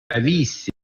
Bravissimo.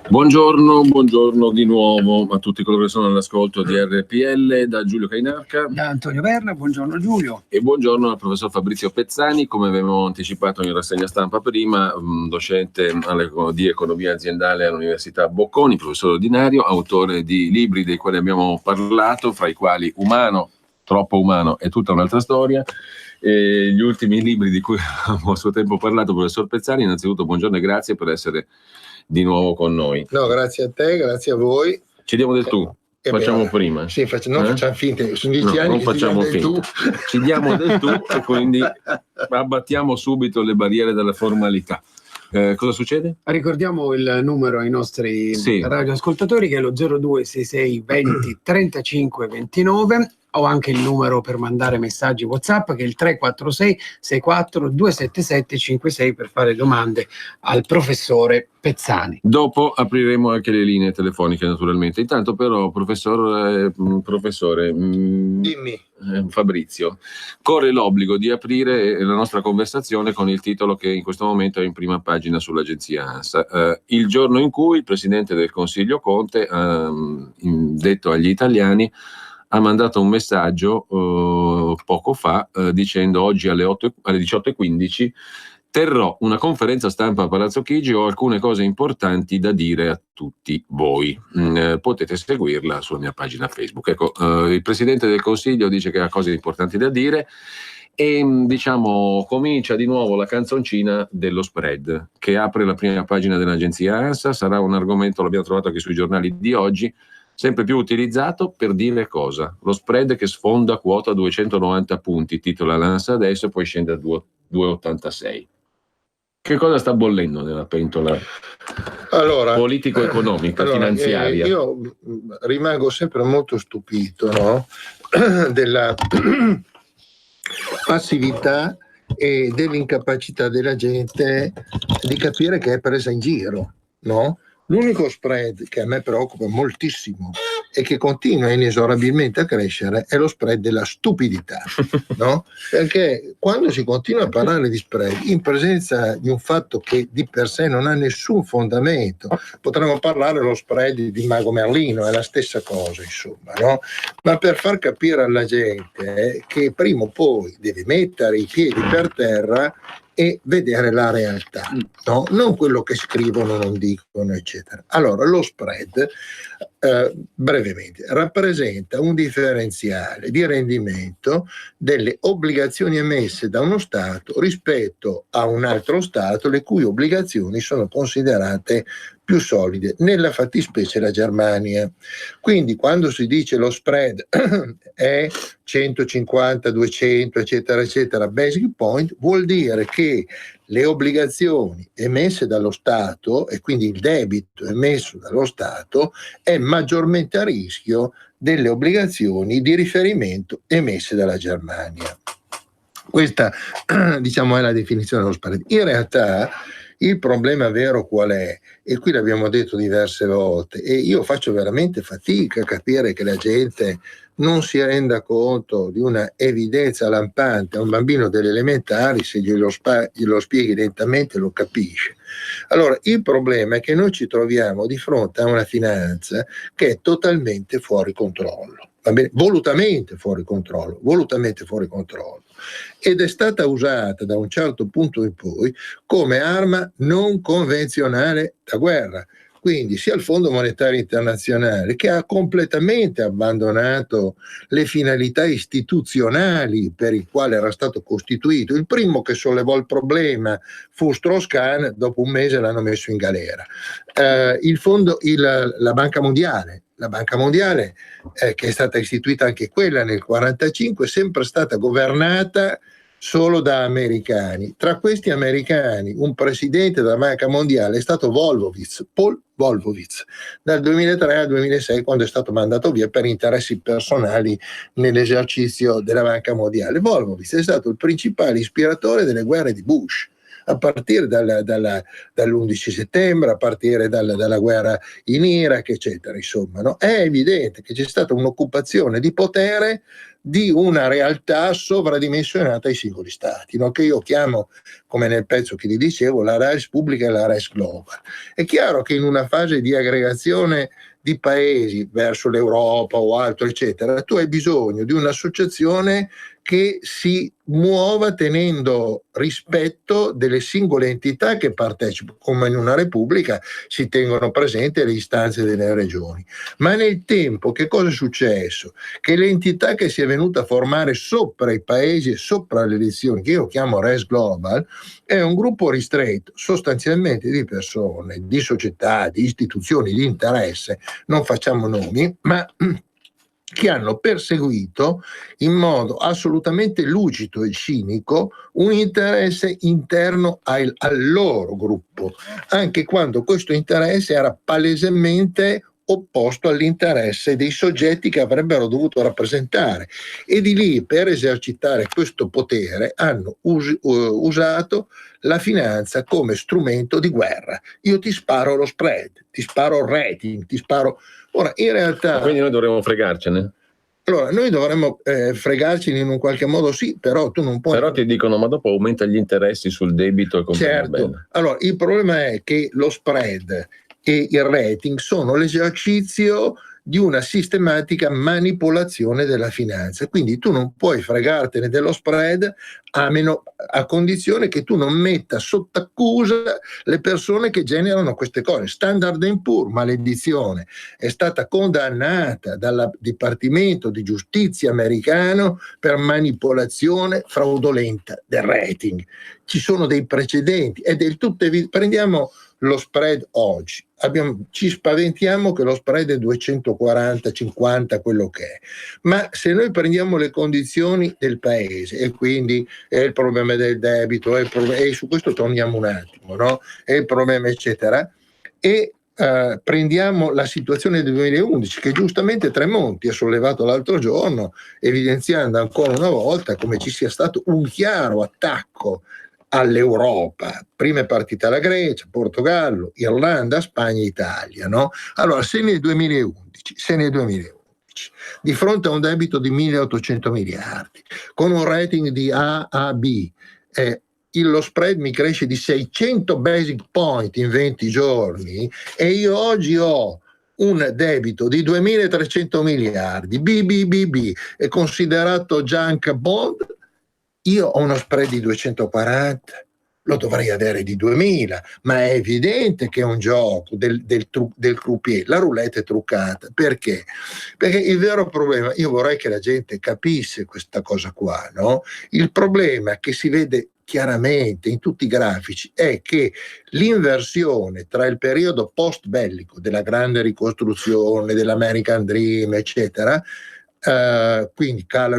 Buongiorno di nuovo a tutti coloro che sono all'ascolto di RPL, da Giulio Cainarca, da Antonio Verna. Buongiorno Giulio. E buongiorno al professor Fabrizio Pezzani, come avevamo anticipato in rassegna stampa prima, docente di economia aziendale all'Università Bocconi, professore ordinario, autore di libri dei quali abbiamo parlato, fra i quali Umano, Troppo umano e tutta un'altra storia. E gli ultimi libri di cui abbiamo a suo tempo parlato, professor Pezzani, innanzitutto buongiorno e grazie per essere di nuovo con noi. No, grazie a te, grazie a voi. Ci diamo del tu. Facciamo prima. Sì, non facciamo finta, sono 10 anni non che facciamo ti diamo del finta. Ci diamo del tu e quindi abbattiamo subito le barriere della formalità. Cosa succede? Ricordiamo il numero ai nostri radioascoltatori, che è lo 0266 20 35 29, o anche il numero per mandare messaggi WhatsApp, che è il 346 64 277 56, per fare domande al professore Pezzani. Dopo apriremo anche le linee telefoniche, naturalmente. Intanto però, professore dimmi. Fabrizio, corre l'obbligo di aprire la nostra conversazione con il titolo che in questo momento è in prima pagina sull'agenzia ANSA. Il giorno in cui il Presidente del Consiglio Conte, detto agli italiani, ha mandato un messaggio poco fa dicendo: oggi alle 18:15 terrò una conferenza stampa a Palazzo Chigi, ho alcune cose importanti da dire a tutti voi. Potete seguirla sulla mia pagina Facebook. Ecco, il Presidente del Consiglio dice che ha cose importanti da dire e comincia di nuovo la canzoncina dello spread che apre la prima pagina dell'agenzia ANSA. Sarà un argomento, l'abbiamo trovato anche sui giornali di oggi, sempre più utilizzato per dire cosa? Lo spread che sfonda quota 290 punti, titola l'ANSA adesso, e poi scende a 2,86. Che cosa sta bollendo nella pentola politico-economica, finanziaria? Io rimango sempre molto stupito, no? della passività e dell'incapacità della gente di capire che è presa in giro, no? L'unico spread che a me preoccupa moltissimo e che continua inesorabilmente a crescere è lo spread della stupidità, no? Perché quando si continua a parlare di spread in presenza di un fatto che di per sé non ha nessun fondamento, potremmo parlare dello spread di Mago Merlino, è la stessa cosa, insomma, no? Ma per far capire alla gente che prima o poi deve mettere i piedi per terra e vedere la realtà, no? Non quello che scrivono, non dicono, eccetera. Allora, lo spread, brevemente, rappresenta un differenziale di rendimento delle obbligazioni emesse da uno Stato rispetto a un altro Stato le cui obbligazioni sono considerate più solide, nella fattispecie la Germania. Quindi quando si dice lo spread è 150, 200, eccetera, eccetera, basic point, vuol dire che le obbligazioni emesse dallo Stato e quindi il debito emesso dallo Stato è maggiormente a rischio delle obbligazioni di riferimento emesse dalla Germania. Questa, diciamo, è la definizione dello spread. In realtà il problema vero qual è? E qui l'abbiamo detto diverse volte, e io faccio veramente fatica a capire che la gente non si renda conto di una evidenza lampante. A un bambino delle elementari, se glielo spieghi lentamente, lo capisce. Allora, il problema è che noi ci troviamo di fronte a una finanza che è totalmente fuori controllo, va bene? Volutamente fuori controllo, ed è stata usata da un certo punto in poi come arma non convenzionale da guerra. Quindi sia il Fondo Monetario Internazionale, che ha completamente abbandonato le finalità istituzionali per il quale era stato costituito. Il primo che sollevò il problema fu Strauss-Kahn, dopo un mese l'hanno messo in galera. La Banca Mondiale, che è stata istituita anche quella nel 1945, è sempre stata governata solo da americani. Tra questi americani, un presidente della Banca Mondiale è stato Paul Wolfowitz, dal 2003 al 2006, quando è stato mandato via per interessi personali nell'esercizio della Banca Mondiale. Wolfowitz è stato il principale ispiratore delle guerre di Bush, a partire dall'11 settembre, a partire dalla guerra in Iraq, eccetera. Insomma, no? È evidente che c'è stata un'occupazione di potere di una realtà sovradimensionata ai singoli stati, no? Che io chiamo, come nel pezzo che vi dicevo, la res pubblica e la res global. È chiaro che in una fase di aggregazione di paesi verso l'Europa o altro, eccetera, tu hai bisogno di un'associazione che si muova tenendo rispetto delle singole entità che partecipano, come in una repubblica si tengono presenti le istanze delle regioni. Ma nel tempo che cosa è successo? Che l'entità che si è venuta a formare sopra i paesi e sopra le elezioni, che io chiamo res global, è un gruppo ristretto sostanzialmente di persone, di società, di istituzioni di interesse, non facciamo nomi, ma che hanno perseguito in modo assolutamente lucido e cinico un interesse interno al loro gruppo, anche quando questo interesse era palesemente opposto all'interesse dei soggetti che avrebbero dovuto rappresentare, e di lì, per esercitare questo potere, hanno usato la finanza come strumento di guerra. Io ti sparo lo spread, ti sparo il rating, ti sparo... Ora, in realtà... Quindi noi dovremmo fregarcene? Allora, noi dovremmo fregarcene in un qualche modo, sì, però tu non puoi... Però ti dicono, ma dopo aumenta gli interessi sul debito e compagnia certo. Bella. Allora, il problema è che lo spread e il rating sono l'esercizio di una sistematica manipolazione della finanza. Quindi tu non puoi fregartene dello spread a condizione che tu non metta sotto accusa le persone che generano queste cose. Standard & Poor's, maledizione, è stata condannata dal Dipartimento di Giustizia americano per manipolazione fraudolenta del rating. Ci sono dei precedenti, è del tutto evidente. Prendiamo lo spread oggi, ci spaventiamo che lo spread è 240, 50, quello che è, ma se noi prendiamo le condizioni del paese, e quindi è il problema del debito, e su questo torniamo un attimo, no? È il problema, eccetera, e prendiamo la situazione del 2011 che giustamente Tremonti ha sollevato l'altro giorno, evidenziando ancora una volta come ci sia stato un chiaro attacco all'Europa. Prima è partita la Grecia, Portogallo, Irlanda, Spagna, Italia, no? Allora, se nel 2011 di fronte a un debito di 1.800 miliardi, con un rating di AAB, lo spread mi cresce di 600 basic point in 20 giorni e io oggi ho un debito di 2.300 miliardi, BBBB, è considerato junk bond, io ho uno spread di 240, lo dovrei avere di 2.000, ma è evidente che è un gioco del croupier, la roulette è truccata. Perché? Perché il vero problema, io vorrei che la gente capisse questa cosa qua, no? Il problema che si vede chiaramente in tutti i grafici è che l'inversione tra il periodo post bellico della grande ricostruzione, dell'American Dream, eccetera, quindi cala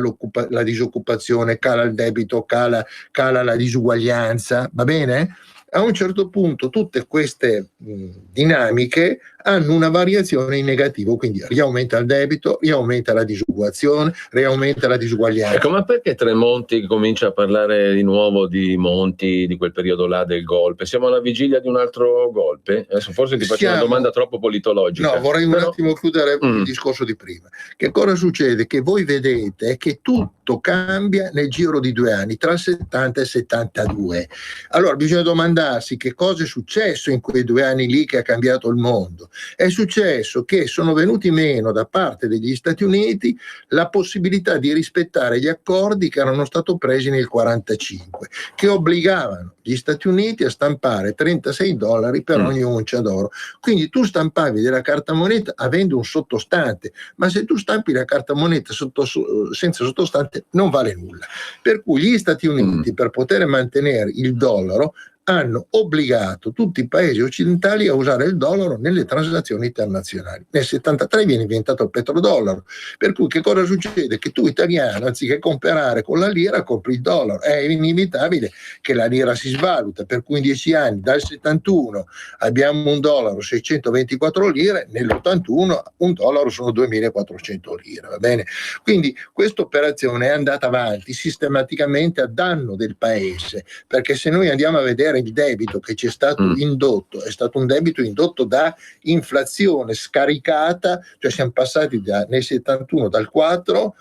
la disoccupazione, cala il debito, cala la disuguaglianza, va bene? A un certo punto tutte queste dinamiche hanno una variazione in negativo, quindi riaumenta il debito, riaumenta la disoccupazione, riaumenta la disuguaglianza. Ecco, ma perché Tremonti comincia a parlare di nuovo di Monti, di quel periodo là del golpe? Siamo alla vigilia di un altro golpe? Adesso forse ti faccio una domanda troppo politologica. No, vorrei un attimo chiudere il discorso di prima. Che cosa succede? Che voi vedete che tutto cambia nel giro di 2 anni, tra il 70 e il 72. Allora bisogna domandarsi che cosa è successo in quei 2 anni lì che ha cambiato il mondo. È successo che sono venuti meno da parte degli Stati Uniti la possibilità di rispettare gli accordi che erano stati presi nel 1945, che obbligavano gli Stati Uniti a stampare $36 per ogni uncia d'oro. Quindi tu stampavi della carta moneta avendo un sottostante, ma se tu stampi la carta moneta senza sottostante non vale nulla. Per cui gli Stati Uniti, per poter mantenere il dollaro, hanno obbligato tutti i paesi occidentali a usare il dollaro nelle transazioni internazionali. Nel 73 viene inventato il petrodollaro, per cui che cosa succede? Che tu italiano, anziché comprare con la lira, compri il dollaro. È inevitabile che la lira si svaluta, per cui in 10 anni, dal 71 abbiamo un dollaro 624 lire, nell'81 un dollaro sono 2.400 lire, va bene? Quindi questa operazione è andata avanti sistematicamente a danno del paese, perché se noi andiamo a vedere il debito che ci è stato indotto, è stato un debito indotto da inflazione scaricata, cioè siamo passati nel 71 dal 4%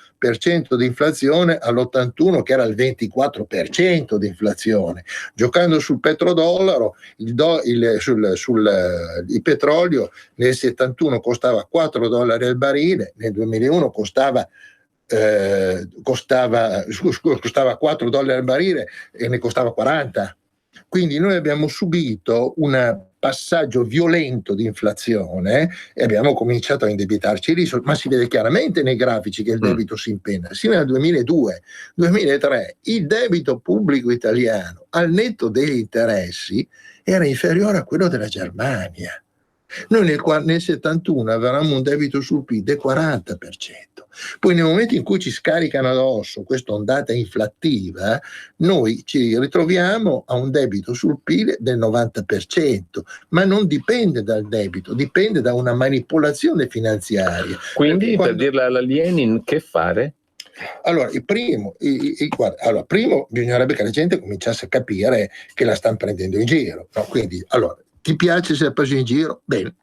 di inflazione all'81 che era il 24% di inflazione. Giocando sul petrodollaro, il petrolio nel 71 costava $4 al barile, nel 2001 costava $4 al barile e ne costava 40. Quindi noi abbiamo subito un passaggio violento di inflazione e abbiamo cominciato a indebitarci lì, ma si vede chiaramente nei grafici che il debito si impenna. Sino al 2002-2003 il debito pubblico italiano al netto degli interessi era inferiore a quello della Germania. Noi nel 71 avevamo un debito sul PIL del 40%. Poi nel momento in cui ci scaricano addosso questa ondata inflattiva, noi ci ritroviamo a un debito sul PIL del 90%, ma non dipende dal debito, dipende da una manipolazione finanziaria. Quindi, per dirla alla Lenin, che fare? Allora, primo bisognerebbe che la gente cominciasse a capire che la stanno prendendo in giro, no? Quindi, allora, ti piace se è preso in giro? Bene,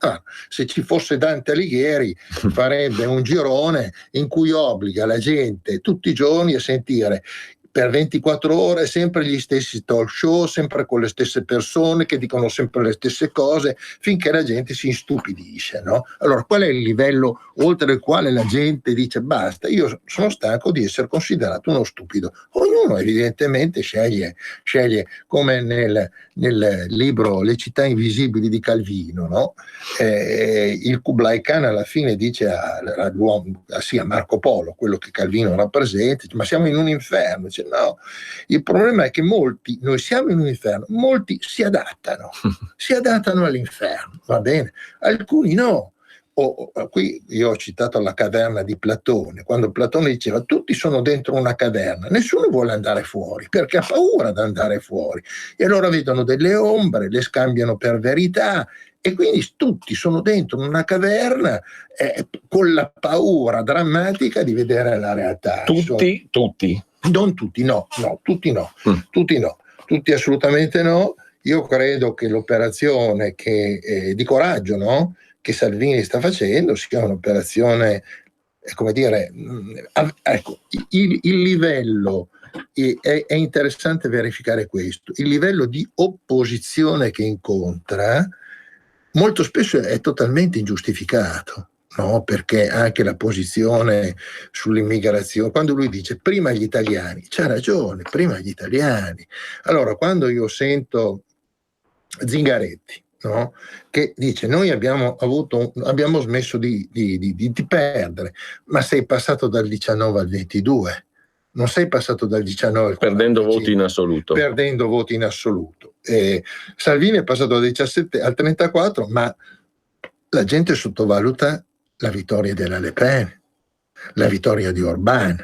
se ci fosse Dante Alighieri farebbe un girone in cui obbliga la gente tutti i giorni a sentire per 24 ore sempre gli stessi talk show, sempre con le stesse persone che dicono sempre le stesse cose, finché la gente si istupidisce, no? Allora, qual è il livello oltre il quale la gente dice basta, io sono stanco di essere considerato uno stupido? Ognuno evidentemente sceglie come nel libro Le città invisibili di Calvino, no? Il Kublai Khan alla fine dice a Marco Polo, quello che Calvino rappresenta, ma siamo in un inferno. Dice, no, il problema è che noi siamo in un inferno, molti si adattano all'inferno, va bene, alcuni no. Qui io ho citato la caverna di Platone, quando Platone diceva tutti sono dentro una caverna, nessuno vuole andare fuori perché ha paura di andare fuori, e allora vedono delle ombre, le scambiano per verità e quindi tutti sono dentro una caverna con la paura drammatica di vedere la realtà. Tutti? Non tutti, no, tutti no, tutti assolutamente no. Io credo che l'operazione di coraggio, no, che Salvini sta facendo sia un'operazione, come dire, ecco, il livello, è interessante verificare questo, il livello di opposizione che incontra molto spesso è totalmente ingiustificato. No, perché anche la posizione sull'immigrazione, quando lui dice prima gli italiani, c'ha ragione, prima gli italiani. Allora, quando io sento Zingaretti, no, che dice noi abbiamo smesso di perdere, ma sei passato dal 19 al 22, non sei passato dal 19 al 45, perdendo voti in assoluto. Perdendo voti in assoluto. Salvini è passato dal 17 al 34, ma la gente sottovaluta la vittoria della Le Pen, la vittoria di Orbán,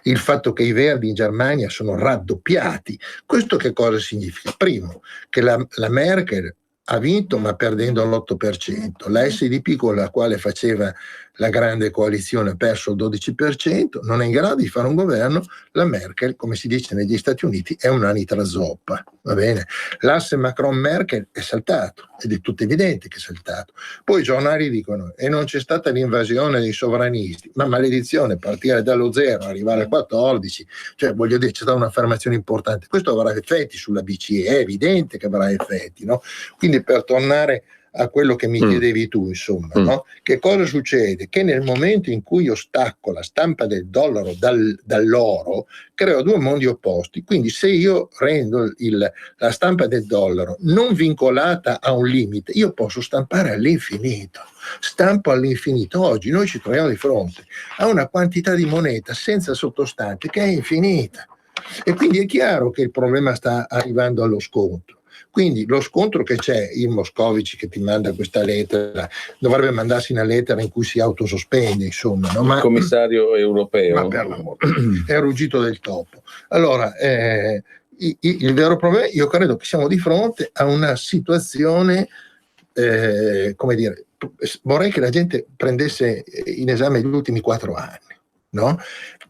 il fatto che i Verdi in Germania sono raddoppiati. Questo che cosa significa? Primo, che la Merkel ha vinto ma perdendo l'8%, la SDP con la quale faceva la grande coalizione ha perso il 12%, non è in grado di fare un governo. La Merkel, come si dice negli Stati Uniti, è un'anitra zoppa, va bene? L'asse Macron-Merkel è saltato, ed è tutto evidente che è saltato. Poi i giornali dicono e non c'è stata l'invasione dei sovranisti, ma maledizione, partire dallo 0, arrivare al 14, cioè voglio dire, c'è stata un'affermazione importante. Questo avrà effetti sulla BCE, è evidente che avrà effetti, no? Quindi per tornare a quello che mi chiedevi tu, insomma, no? Che cosa succede? Che nel momento in cui io stacco la stampa del dollaro dall'oro, creo due mondi opposti. Quindi se io rendo la stampa del dollaro non vincolata a un limite, io posso stampare all'infinito. Stampo all'infinito. Oggi noi ci troviamo di fronte a una quantità di moneta senza sottostante che è infinita. E quindi è chiaro che il problema sta arrivando allo scontro. Quindi lo scontro che c'è, il Moscovici che ti manda questa lettera, dovrebbe mandarsi una lettera in cui si autosospende, insomma. No? Il commissario europeo. Ma per l'amore, è il ruggito del topo. Allora, il vero problema, io credo che siamo di fronte a una situazione, come dire, vorrei che la gente prendesse in esame gli ultimi 4 anni, no?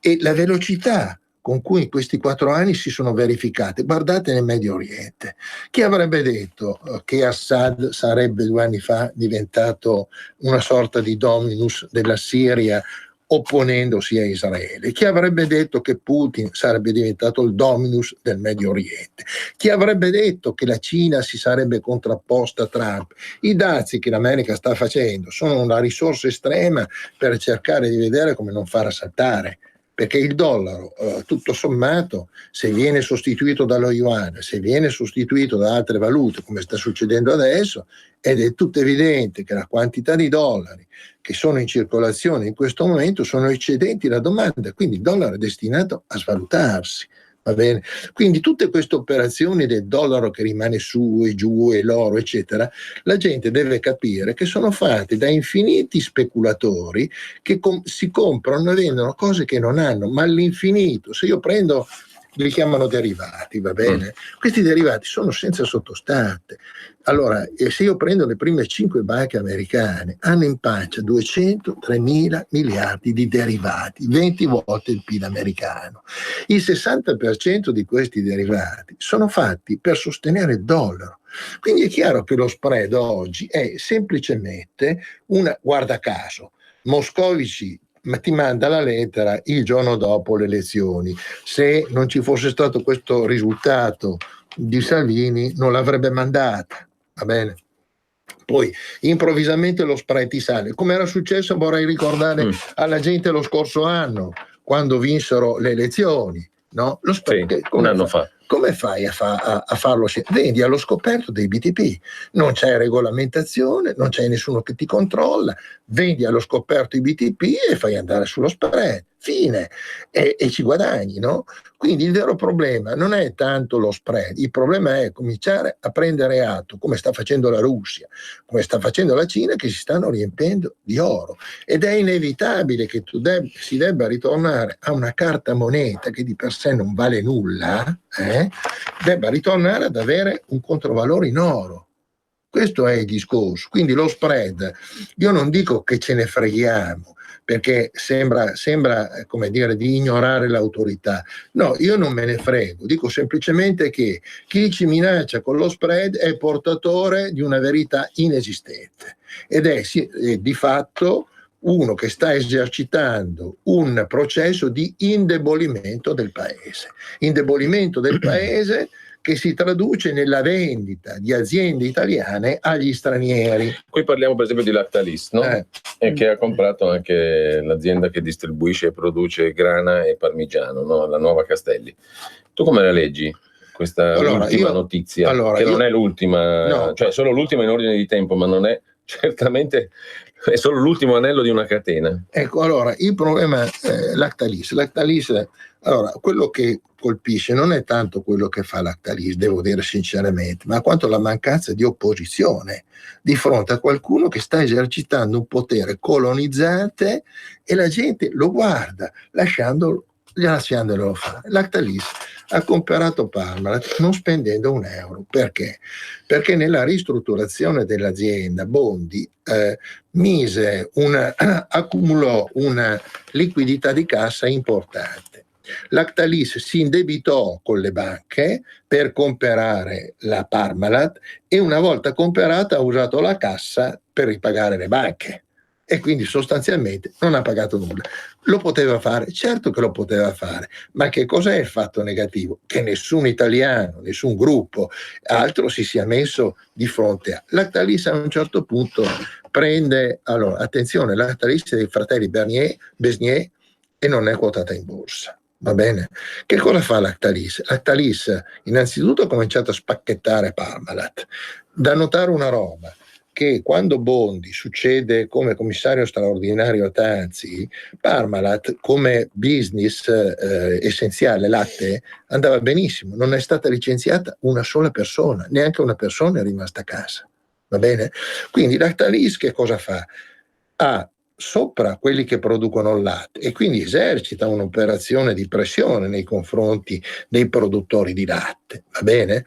E la velocità con cui questi 4 anni si sono verificate. Guardate nel Medio Oriente. Chi avrebbe detto che Assad sarebbe 2 anni fa diventato una sorta di dominus della Siria opponendosi a Israele? Chi avrebbe detto che Putin sarebbe diventato il dominus del Medio Oriente? Chi avrebbe detto che la Cina si sarebbe contrapposta a Trump? I dazi che l'America sta facendo sono una risorsa estrema per cercare di vedere come non far saltare. Perché il dollaro, tutto sommato, se viene sostituito dallo yuan, se viene sostituito da altre valute, come sta succedendo adesso, ed è tutto evidente che la quantità di dollari che sono in circolazione in questo momento sono eccedenti la domanda, quindi il dollaro è destinato a svalutarsi. Va bene? Quindi tutte queste operazioni del dollaro che rimane su e giù e l'oro eccetera, la gente deve capire che sono fatte da infiniti speculatori che si comprano e vendono cose che non hanno, ma all'infinito. Se io prendo, li chiamano derivati, va bene? Questi derivati sono senza sottostante. Allora, se io prendo le prime 5 banche americane, hanno in pancia 203.000 miliardi di derivati, 20 volte il PIL americano. Il 60% di questi derivati sono fatti per sostenere il dollaro. Quindi è chiaro che lo spread oggi è semplicemente guarda caso, Moscovici ti manda la lettera il giorno dopo le elezioni. Se non ci fosse stato questo risultato di Salvini non l'avrebbe mandata, va bene? Poi improvvisamente lo spread ti sale, come era successo, vorrei ricordare alla gente lo scorso anno quando vinsero le elezioni, no? Lo spread, sì, un anno fa. Come fai a farlo? Vendi allo scoperto dei BTP, non c'è regolamentazione, non c'è nessuno che ti controlla, vendi allo scoperto i BTP e fai andare sullo spread, fine, e ci guadagni, no? Quindi il vero problema non è tanto lo spread, il problema è cominciare a prendere atto, come sta facendo la Russia, come sta facendo la Cina, che si stanno riempendo di oro, ed è inevitabile che si debba ritornare a una carta moneta che di per sé non vale nulla, debba ritornare ad avere un controvalore in oro. Questo è il discorso. Quindi lo spread, io non dico che ce ne freghiamo, perché sembra come dire, di ignorare l'autorità. No, io non me ne frego, dico semplicemente che chi ci minaccia con lo spread è portatore di una verità inesistente ed è di fatto uno che sta esercitando un processo di indebolimento del paese che si traduce nella vendita di aziende italiane agli stranieri. Qui parliamo per esempio di Lactalis, no? E che ha comprato anche l'azienda che distribuisce e produce grana e parmigiano, no? La Nuova Castelli. Tu come la leggi questa ultima notizia? Che non è l'ultima, no, cioè solo l'ultima in ordine di tempo, ma non è certamente, è solo l'ultimo anello di una catena. Ecco, allora, il problema è Lactalis, allora, quello che colpisce non è tanto quello che fa Lactalis, devo dire sinceramente, ma quanto la mancanza di opposizione di fronte a qualcuno che sta esercitando un potere colonizzante e la gente lo guarda, lasciandolo fare. Lactalis ha comprato Parmalat non spendendo un euro. Perché? Perché nella ristrutturazione dell'azienda Bondi accumulò una liquidità di cassa importante. Lactalis si indebitò con le banche per comprare la Parmalat e una volta comprata ha usato la cassa per ripagare le banche e quindi sostanzialmente non ha pagato nulla. Lo poteva fare? Certo che lo poteva fare, ma che cos'è il fatto negativo? Che nessun italiano, nessun gruppo altro si sia messo di fronte a Lactalis. A un certo punto prende, allora attenzione, Lactalis è dei fratelli Besnier e non è quotata in borsa. Va bene? Che cosa fa Lactalis? Lactalis innanzitutto ha cominciato a spacchettare Parmalat. Da notare una roba, che quando Bondi succede come commissario straordinario a Tanzi, Parmalat come business essenziale latte andava benissimo, non è stata licenziata una sola persona, neanche una persona è rimasta a casa. Va bene? Quindi Lactalis che cosa fa? Ha sopra quelli che producono il latte e quindi esercita un'operazione di pressione nei confronti dei produttori di latte, va bene?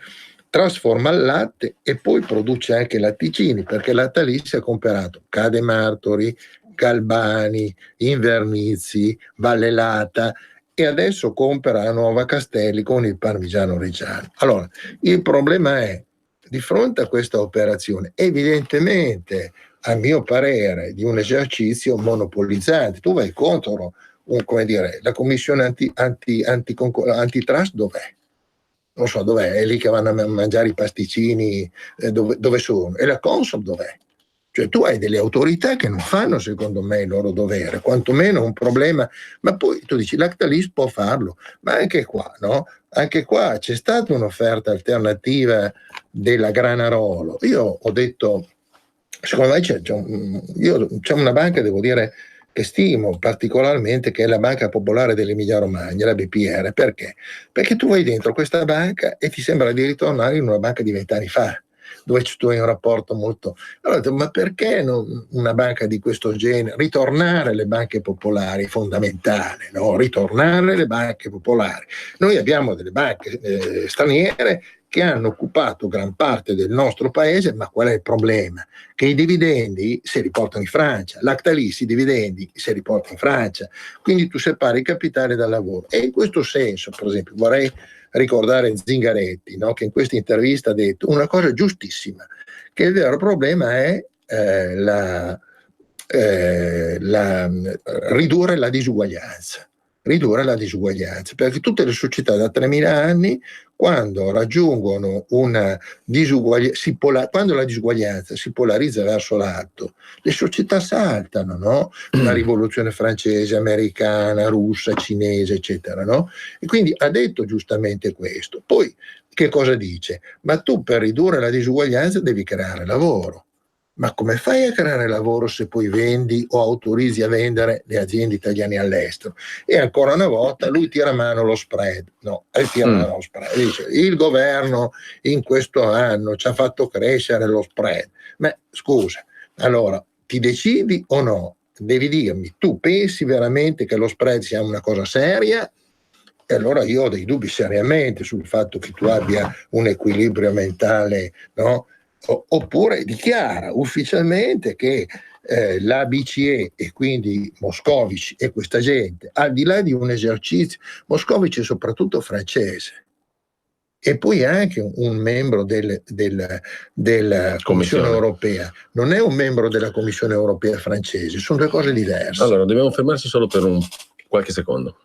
Trasforma il latte e poi produce anche latticini, perché Lactalis ha comprato Cade Martori, Galbani, Invernizzi, Vallelata e adesso compra la Nuova Castelli con il Parmigiano Reggiano. Allora, il problema è, di fronte a questa operazione, evidentemente a mio parere, di un esercizio monopolizzante. Tu vai contro la commissione antitrust dov'è? Non so dov'è, è lì che vanno a mangiare i pasticcini, dove sono? E la Consob dov'è? Cioè tu hai delle autorità che non fanno secondo me il loro dovere, quantomeno un problema, ma poi tu dici Lactalis può farlo, ma anche qua, no? Anche qua c'è stata un'offerta alternativa della Granarolo. Io ho detto, secondo me c'è una banca, devo dire, che stimo particolarmente, che è la Banca Popolare dell'Emilia Romagna, la BPR. Perché? Perché tu vai dentro questa banca e ti sembra di ritornare in una banca di 20 anni fa, dove tu hai un rapporto molto... Allora, ma perché non una banca di questo genere? Ritornare alle banche popolari è fondamentale, no? Ritornare alle banche popolari. Noi abbiamo delle banche straniere che hanno occupato gran parte del nostro paese, ma qual è il problema? Che i dividendi si riportano in Francia, Lactalis i dividendi si riportano in Francia, quindi tu separi il capitale dal lavoro. E in questo senso, per esempio, vorrei ricordare Zingaretti, no? Che in questa intervista ha detto una cosa giustissima, che il vero problema è ridurre la disuguaglianza. Perché tutte le società da 3.000 anni, quando raggiungono una disuguaglianza, quando la disuguaglianza si polarizza verso l'alto, le società saltano, no? La rivoluzione francese, americana, russa, cinese, eccetera, no? E quindi ha detto giustamente questo. Poi che cosa dice? Ma tu per ridurre la disuguaglianza devi creare lavoro. Ma come fai a creare lavoro se poi vendi o autorizzi a vendere le aziende italiane all'estero? E ancora una volta lui tira mano lo spread. Dice, il governo in questo anno ci ha fatto crescere lo spread. Ma scusa, allora ti decidi o no? Devi dirmi, tu pensi veramente che lo spread sia una cosa seria? E allora io ho dei dubbi seriamente sul fatto che tu abbia un equilibrio mentale, no? oppure dichiara ufficialmente che la BCE e quindi Moscovici e questa gente, al di là di un esercizio, Moscovici è soprattutto francese e poi è anche un membro della Commissione europea, non è un membro della Commissione europea francese, sono due cose diverse. Allora, dobbiamo fermarsi solo per qualche secondo.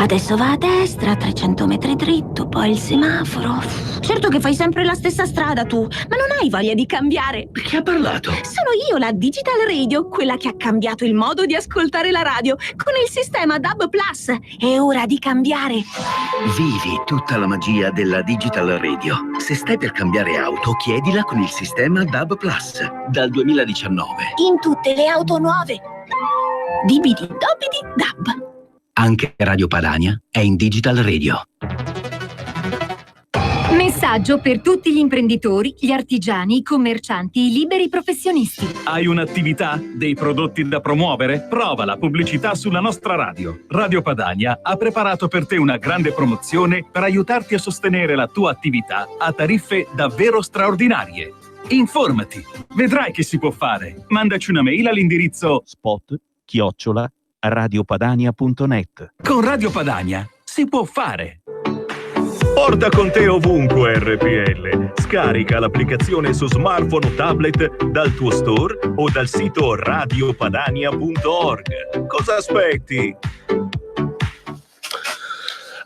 Adesso va a destra, 300 metri dritto, poi il semaforo. Certo che fai sempre la stessa strada tu, ma non hai voglia di cambiare. Chi ha parlato? Sono io, la Digital Radio, quella che ha cambiato il modo di ascoltare la radio con il sistema DAB+. È ora di cambiare. Vivi tutta la magia della Digital Radio. Se stai per cambiare auto, chiedila con il sistema DAB+, dal 2019. In tutte le auto nuove. Dibidi, dobidi, DAB. Anche Radio Padania è in Digital Radio. Messaggio per tutti gli imprenditori, gli artigiani, i commercianti, i liberi professionisti. Hai un'attività? Dei prodotti da promuovere? Prova la pubblicità sulla nostra radio. Radio Padania ha preparato per te una grande promozione per aiutarti a sostenere la tua attività a tariffe davvero straordinarie. Informati, vedrai che si può fare. Mandaci una mail all'indirizzo spot@radiopadania.net. Con Radio Padania si può fare. Porta con te ovunque RPL. Scarica l'applicazione su smartphone o tablet dal tuo store o dal sito radiopadania.org. Cosa aspetti?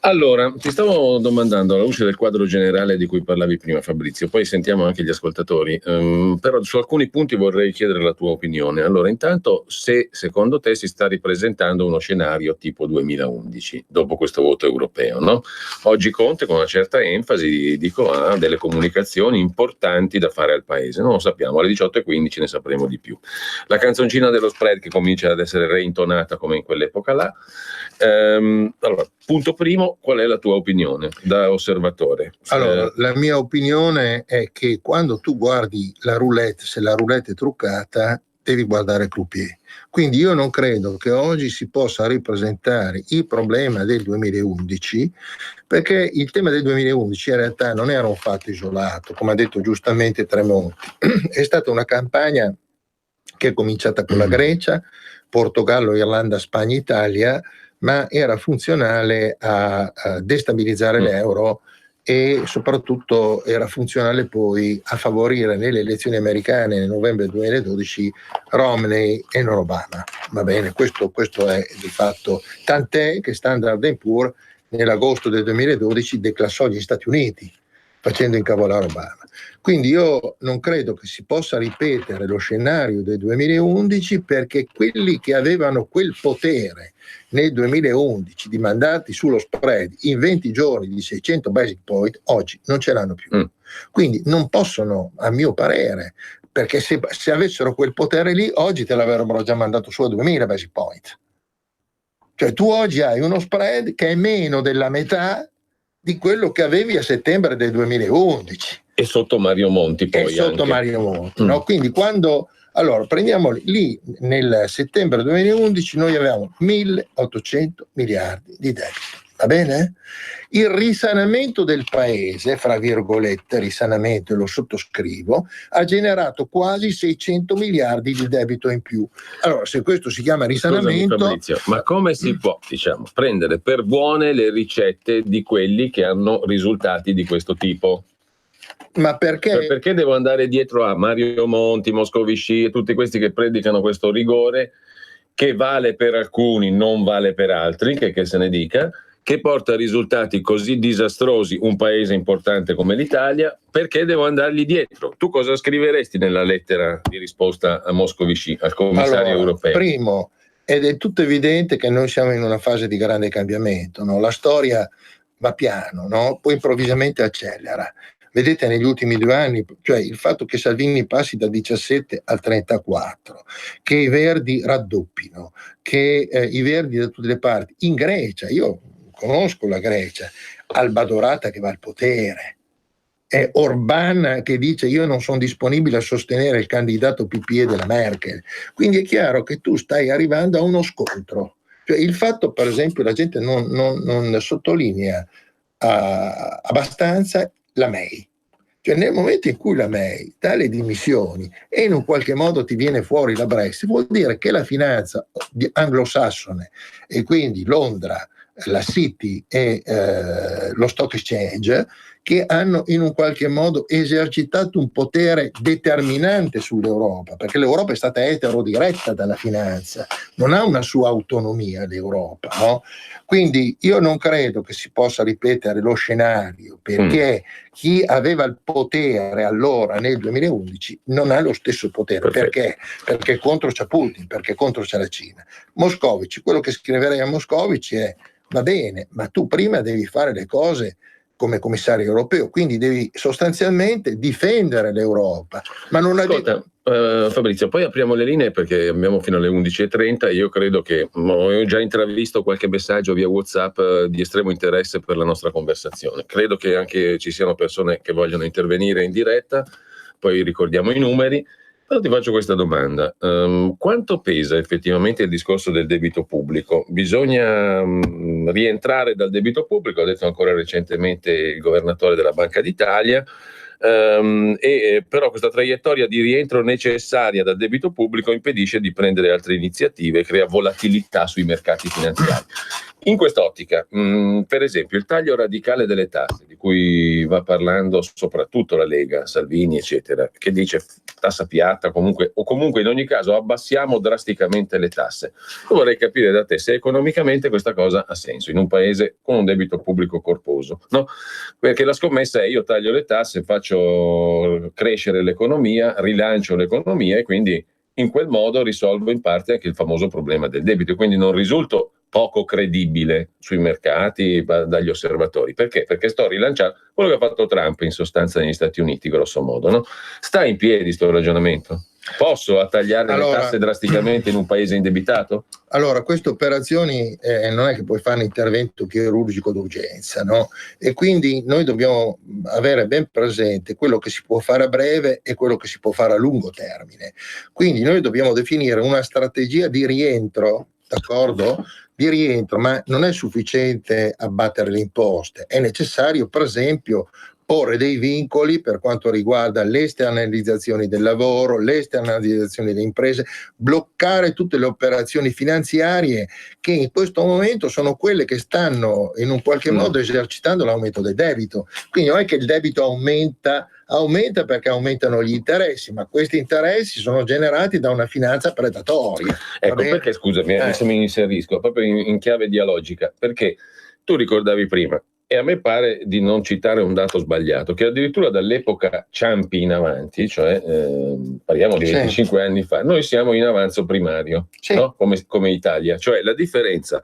Allora, ti stavo domandando, alla luce del quadro generale di cui parlavi prima, Fabrizio, poi sentiamo anche gli ascoltatori, però su alcuni punti vorrei chiedere la tua opinione. Allora, intanto, se secondo te si sta ripresentando uno scenario tipo 2011, dopo questo voto europeo, no? Oggi Conte, con una certa enfasi, dico, ha delle comunicazioni importanti da fare al Paese. Non lo sappiamo, alle 18:15 ne sapremo di più. La canzoncina dello spread che comincia ad essere reintonata come in quell'epoca là. Allora, punto primo, qual è la tua opinione da osservatore? Allora, la mia opinione è che quando tu guardi la roulette, se la roulette è truccata, devi guardare croupier. Quindi io non credo che oggi si possa ripresentare il problema del 2011, perché il tema del 2011 in realtà non era un fatto isolato, come ha detto giustamente Tremonti. È stata una campagna che è cominciata con la Grecia, Portogallo, Irlanda, Spagna, Italia, ma era funzionale a destabilizzare l'euro e soprattutto era funzionale poi a favorire nelle elezioni americane nel novembre 2012 Romney e non Obama. Va bene, questo è di fatto, tant'è che Standard & Poor's nell'agosto del 2012 declassò gli Stati Uniti facendo incavolare Obama. Quindi io non credo che si possa ripetere lo scenario del 2011, perché quelli che avevano quel potere nel 2011 di mandarti sullo spread in 20 giorni di 600 basic point, oggi non ce l'hanno più. Quindi non possono, a mio parere, perché se avessero quel potere lì, oggi te l'avrebbero già mandato su a 2000 basic point. Cioè tu oggi hai uno spread che è meno della metà di quello che avevi a settembre del 2011. E sotto Mario Monti poi. E sotto anche. Mario Monti, no? Quindi quando... Allora, prendiamo lì, nel settembre 2011 noi avevamo 1.800 miliardi di debito, va bene? Il risanamento del paese, fra virgolette, risanamento, e lo sottoscrivo, ha generato quasi 600 miliardi di debito in più. Allora, se questo si chiama risanamento... Scusami, Fabrizio, ma come si può, prendere per buone le ricette di quelli che hanno risultati di questo tipo? Ma perché devo andare dietro a Mario Monti, Moscovici e tutti questi che predicano questo rigore che vale per alcuni, non vale per altri, che se ne dica, che porta a risultati così disastrosi un paese importante come l'Italia? Perché devo andargli dietro? Tu cosa scriveresti nella lettera di risposta a Moscovici, al commissario europeo? Primo, è del tutto evidente che noi siamo in una fase di grande cambiamento, no? La storia va piano, no? Poi improvvisamente accelera. Vedete, negli ultimi 2 anni, cioè il fatto che Salvini passi da 17 al 34, che i Verdi raddoppino, che i Verdi da tutte le parti, in Grecia, io conosco la Grecia, Alba Dorata che va al potere, è Orbán che dice io non sono disponibile a sostenere il candidato PPE della Merkel, quindi è chiaro che tu stai arrivando a uno scontro. Cioè il fatto, per esempio, la gente non sottolinea abbastanza la MEI. Cioè nel momento in cui la MEI dà le dimissioni e in un qualche modo ti viene fuori la Brexit, vuol dire che la finanza anglosassone, e quindi Londra, la City e lo Stock Exchange, che hanno in un qualche modo esercitato un potere determinante sull'Europa, perché l'Europa è stata eterodiretta dalla finanza, non ha una sua autonomia l'Europa, no? Quindi io non credo che si possa ripetere lo scenario, perché chi aveva il potere allora nel 2011 non ha lo stesso potere. Perché? Perché contro c'è Putin, perché contro c'è la Cina. Moscovici, quello che scriverei a Moscovici è: va bene, ma tu prima devi fare le cose come commissario europeo, quindi devi sostanzialmente difendere l'Europa. Ma non Ascolta, Fabrizio, poi apriamo le linee perché abbiamo fino alle 11:30. Io credo che ho già intravisto qualche messaggio via WhatsApp di estremo interesse per la nostra conversazione. Credo che anche ci siano persone che vogliono intervenire in diretta, poi ricordiamo i numeri. Però ti faccio questa domanda: quanto pesa effettivamente il discorso del debito pubblico? Bisogna rientrare dal debito pubblico, ha detto ancora recentemente il governatore della Banca d'Italia, però questa traiettoria di rientro necessaria dal debito pubblico impedisce di prendere altre iniziative, crea volatilità sui mercati finanziari. In quest'ottica, per esempio, il taglio radicale delle tasse, di cui va parlando soprattutto la Lega, Salvini, eccetera, che dice tassa piatta, comunque in ogni caso abbassiamo drasticamente le tasse. Io vorrei capire da te se economicamente questa cosa ha senso in un paese con un debito pubblico corposo, no? Perché la scommessa è: io taglio le tasse, faccio crescere l'economia, rilancio l'economia e quindi in quel modo risolvo in parte anche il famoso problema del debito, quindi non risulto poco credibile sui mercati dagli osservatori. Perché? Perché sto rilanciando quello che ha fatto Trump in sostanza negli Stati Uniti, grosso modo, no? Sta in piedi sto ragionamento? Posso tagliare le tasse drasticamente in un paese indebitato? Allora, queste operazioni non è che puoi fare un intervento chirurgico d'urgenza, no? E quindi noi dobbiamo avere ben presente quello che si può fare a breve e quello che si può fare a lungo termine. Quindi noi dobbiamo definire una strategia di rientro, d'accordo? Di rientro, ma non è sufficiente abbattere le imposte, è necessario per esempio porre dei vincoli per quanto riguarda le esternalizzazioni del lavoro, le esternalizzazioni delle imprese, bloccare tutte le operazioni finanziarie che in questo momento sono quelle che stanno in un qualche modo esercitando l'aumento del debito. Quindi non è che il debito aumenta perché aumentano gli interessi, ma questi interessi sono generati da una finanza predatoria. Ecco, perché scusami, se mi inserisco proprio in chiave dialogica, perché tu ricordavi prima, e a me pare di non citare un dato sbagliato, che addirittura dall'epoca Ciampi in avanti, cioè parliamo di 25 anni fa, noi siamo in avanzo primario, no? Come Italia, cioè la differenza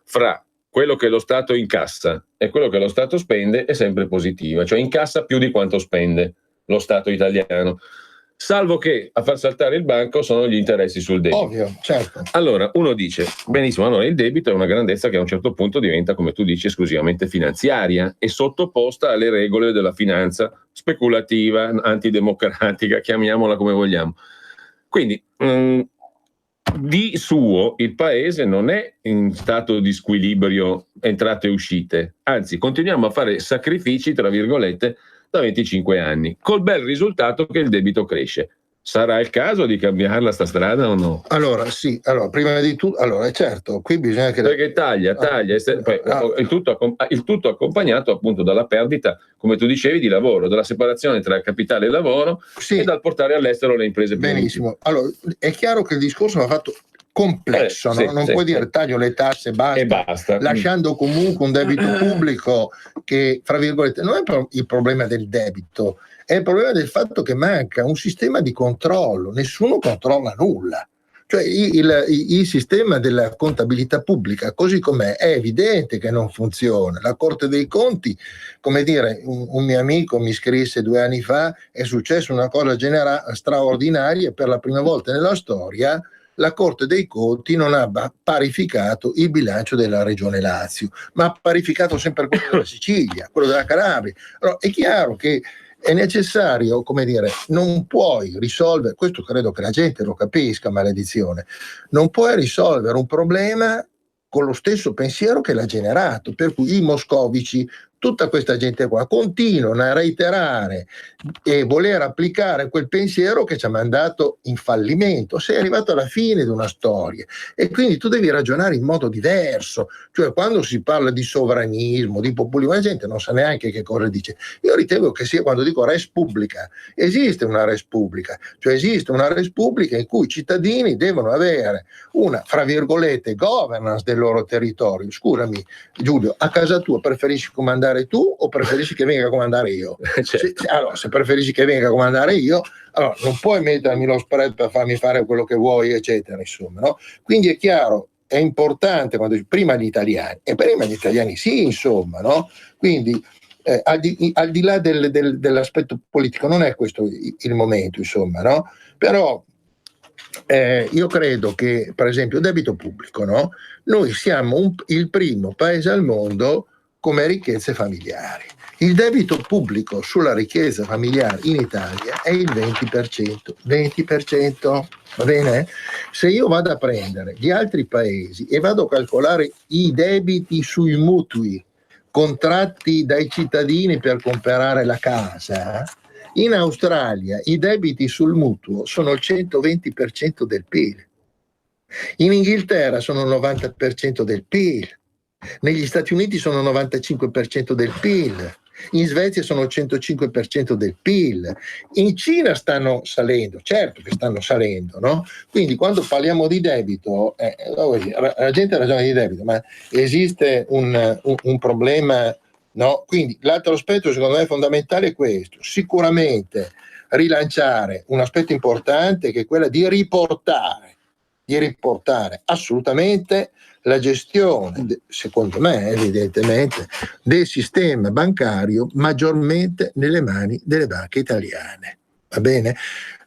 fra quello che lo Stato incassa e quello che lo Stato spende è sempre positiva, cioè incassa più di quanto spende lo Stato italiano, salvo che a far saltare il banco sono gli interessi sul debito. Ovvio, certo. Allora uno dice, benissimo, allora il debito è una grandezza che a un certo punto diventa, come tu dici, esclusivamente finanziaria e sottoposta alle regole della finanza speculativa, antidemocratica, chiamiamola come vogliamo. Quindi di suo il paese non è in stato di squilibrio entrate e uscite, anzi continuiamo a fare sacrifici, tra virgolette, da 25 anni, col bel risultato che il debito cresce. Sarà il caso di cambiarla sta strada o no? Allora sì, prima di tutto, certo, qui bisogna che... Perché taglia, il tutto accompagnato appunto dalla perdita, come tu dicevi, di lavoro, dalla separazione tra capitale e lavoro e dal portare all'estero le imprese più benissimo. Allora, è chiaro che il discorso va fatto complesso, no? Non puoi dire taglio le tasse e basta, lasciando comunque un debito pubblico che, fra virgolette, non è il problema del debito, è il problema del fatto che manca un sistema di controllo, nessuno controlla nulla. Cioè il sistema della contabilità pubblica così com'è è evidente che non funziona. La Corte dei Conti, come dire, un mio amico mi scrisse 2 anni fa, è successa una cosa straordinaria, per la prima volta nella storia la Corte dei Conti non ha parificato il bilancio della Regione Lazio, ma ha parificato sempre quello della Sicilia, quello della Calabria. Allora, è chiaro che è necessario, come dire, non puoi risolvere, questo credo che la gente lo capisca, maledizione, non puoi risolvere un problema con lo stesso pensiero che l'ha generato, per cui i moscovici, tutta questa gente qua continuano a reiterare e voler applicare quel pensiero che ci ha mandato in fallimento. Sei arrivato alla fine di una storia e quindi tu devi ragionare in modo diverso. Cioè, quando si parla di sovranismo, di populismo, la gente non sa neanche che cosa dice. Io ritengo che sia, quando dico res publica, esiste una res publica, cioè esiste una res publica in cui i cittadini devono avere una, fra virgolette, governance del loro territorio. Scusami Giulio, a casa tua preferisci comandare tu o preferisci che venga a comandare io? Certo. Allora, se preferisci che venga a comandare io, allora non puoi mettermi lo spread per farmi fare quello che vuoi, eccetera, insomma, no? Quindi è chiaro, è importante quando prima gli italiani sì, insomma, no? Quindi al di là dell'aspetto politico non è questo il momento, insomma, no? Però io credo che, per esempio, il debito pubblico, no? Noi siamo il primo paese al mondo come ricchezze familiari. Il debito pubblico sulla ricchezza familiare in Italia è il 20%. 20%, va bene? Se io vado a prendere gli altri paesi e vado a calcolare i debiti sui mutui contratti dai cittadini per comprare la casa, in Australia i debiti sul mutuo sono il 120% del PIL. In Inghilterra sono il 90% del PIL. Negli Stati Uniti sono il 95% del PIL. In Svezia sono il 105% del PIL. In Cina stanno salendo, certo che stanno salendo, no? Quindi quando parliamo di debito, la gente ragiona di debito, ma esiste un problema, no? Quindi l'altro aspetto secondo me fondamentale è questo: sicuramente rilanciare un aspetto importante, che è quella di riportare assolutamente la gestione, secondo me evidentemente, del sistema bancario maggiormente nelle mani delle banche italiane. Va bene?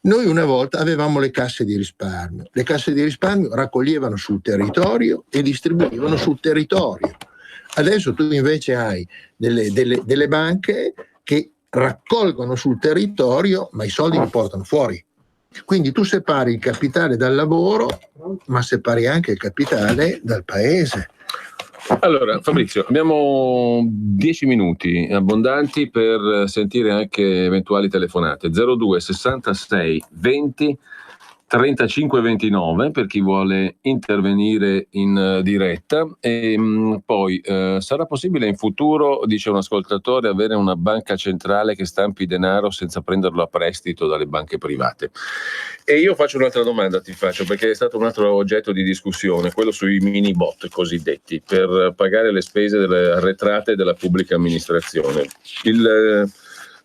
Noi una volta avevamo le casse di risparmio. Le casse di risparmio raccoglievano sul territorio e distribuivano sul territorio. Adesso tu invece hai delle banche che raccolgono sul territorio, ma i soldi li portano fuori. Quindi tu separi il capitale dal lavoro, ma separi anche il capitale dal paese. Allora, Fabrizio, abbiamo 10 minuti abbondanti per sentire anche eventuali telefonate. 02 66 20 35 29 per chi vuole intervenire in diretta. E poi sarà possibile in futuro, dice un ascoltatore, avere una banca centrale che stampi denaro senza prenderlo a prestito dalle banche private? E io faccio un'altra domanda, ti faccio, perché è stato un altro oggetto di discussione, quello sui mini bot cosiddetti, per pagare le spese delle arretrate della pubblica amministrazione. Il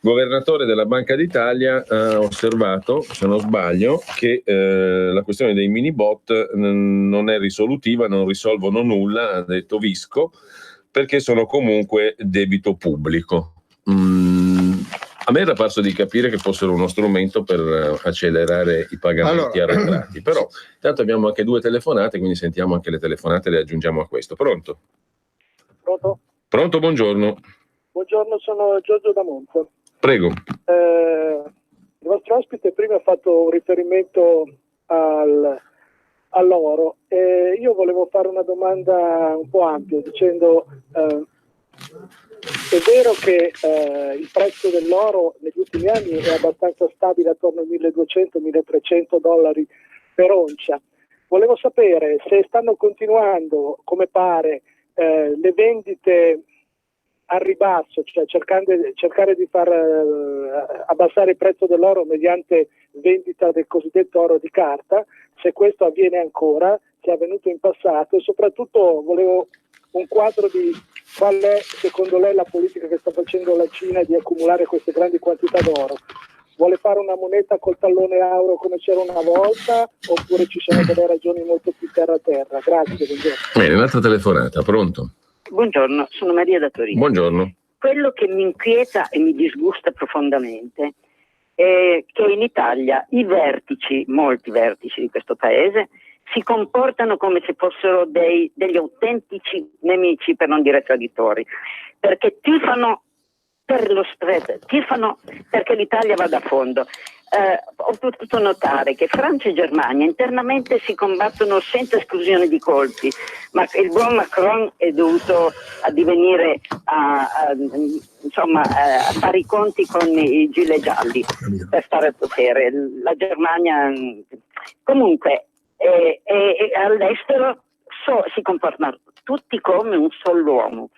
governatore della Banca d'Italia ha osservato, se non sbaglio, che la questione dei mini bot non è risolutiva, non risolvono nulla, ha detto Visco, perché sono comunque debito pubblico. A me era parso di capire che fossero uno strumento per accelerare i pagamenti arretrati, però tanto abbiamo anche 2 telefonate, quindi sentiamo anche le telefonate e le aggiungiamo a questo. Pronto? Pronto? Pronto, buongiorno. Buongiorno, sono Giorgio da Monza. Prego. Il vostro ospite prima ha fatto un riferimento all'oro e io volevo fare una domanda un po' ampia, dicendo è vero che il prezzo dell'oro negli ultimi anni è abbastanza stabile, attorno ai $1.200-1.300 per oncia. Volevo sapere se stanno continuando, come pare, le vendite al ribasso, cioè cercare di far abbassare il prezzo dell'oro mediante vendita del cosiddetto oro di carta, se questo avviene ancora, se è avvenuto in passato, e soprattutto volevo un quadro di qual è secondo lei la politica che sta facendo la Cina di accumulare queste grandi quantità d'oro. Vuole fare una moneta col tallone euro come c'era una volta, oppure ci sono delle ragioni molto più terra a terra? Grazie. Buongiorno. Bene, un'altra telefonata, pronto? Buongiorno, sono Maria da Torino. Buongiorno. Quello che mi inquieta e mi disgusta profondamente è che in Italia molti vertici di questo paese, si comportano come se fossero degli autentici nemici, per non dire traditori, perché tifano per lo spread, tifano perché l'Italia vada a fondo. ho potuto notare che Francia e Germania internamente si combattono senza esclusione di colpi, ma il buon Macron è dovuto addivenire a fare i conti con i gilet gialli per stare al potere. La Germania comunque all'estero si comportano tutti come un solo uomo.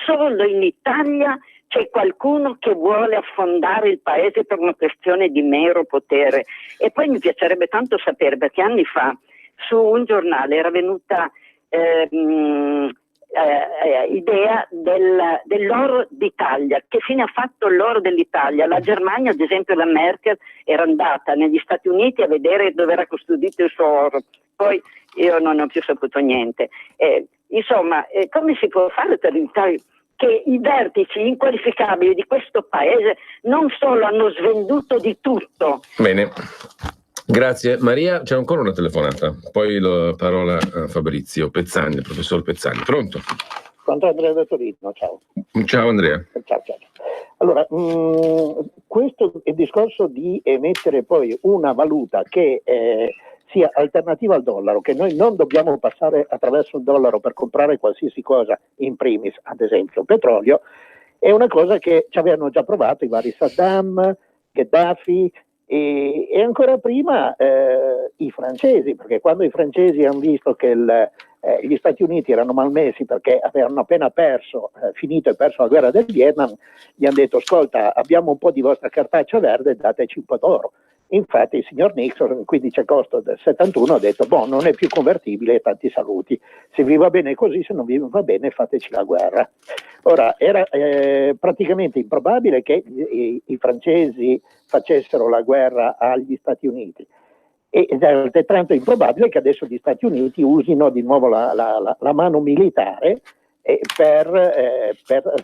Solo in Italia c'è qualcuno che vuole affondare il paese per una questione di mero potere. E poi mi piacerebbe tanto sapere, perché anni fa su un giornale era venuta idea dell'oro d'Italia. Che fine ha fatto l'oro dell'Italia? La Germania, ad esempio, la Merkel era andata negli Stati Uniti a vedere dove era custodito il suo oro. Poi io non ho più saputo niente. Come si può fare per evitare che i vertici inqualificabili di questo paese non solo hanno svenduto di tutto? Bene, grazie Maria. C'è ancora una telefonata, poi la parola a Fabrizio Pezzani, il professor Pezzani. Pronto? Pronto, Andrea da Torino, ciao. Ciao Andrea. Ciao. Allora, questo è il discorso di emettere poi una valuta che sia alternativa al dollaro, che noi non dobbiamo passare attraverso il dollaro per comprare qualsiasi cosa, in primis, ad esempio petrolio, è una cosa che ci avevano già provato i vari Saddam, Gheddafi e ancora prima i francesi, perché quando i francesi hanno visto che gli Stati Uniti erano malmessi perché avevano appena finito e perso la guerra del Vietnam, gli hanno detto: ascolta, abbiamo un po' di vostra cartaccia verde, dateci un po' d'oro. Infatti il signor Nixon il 15 agosto del 71 ha detto: non è più convertibile, tanti saluti, se vi va bene così, se non vi va bene fateci la guerra. Ora, era praticamente improbabile che i francesi facessero la guerra agli Stati Uniti, ed è altrettanto improbabile che adesso gli Stati Uniti usino di nuovo la mano militare per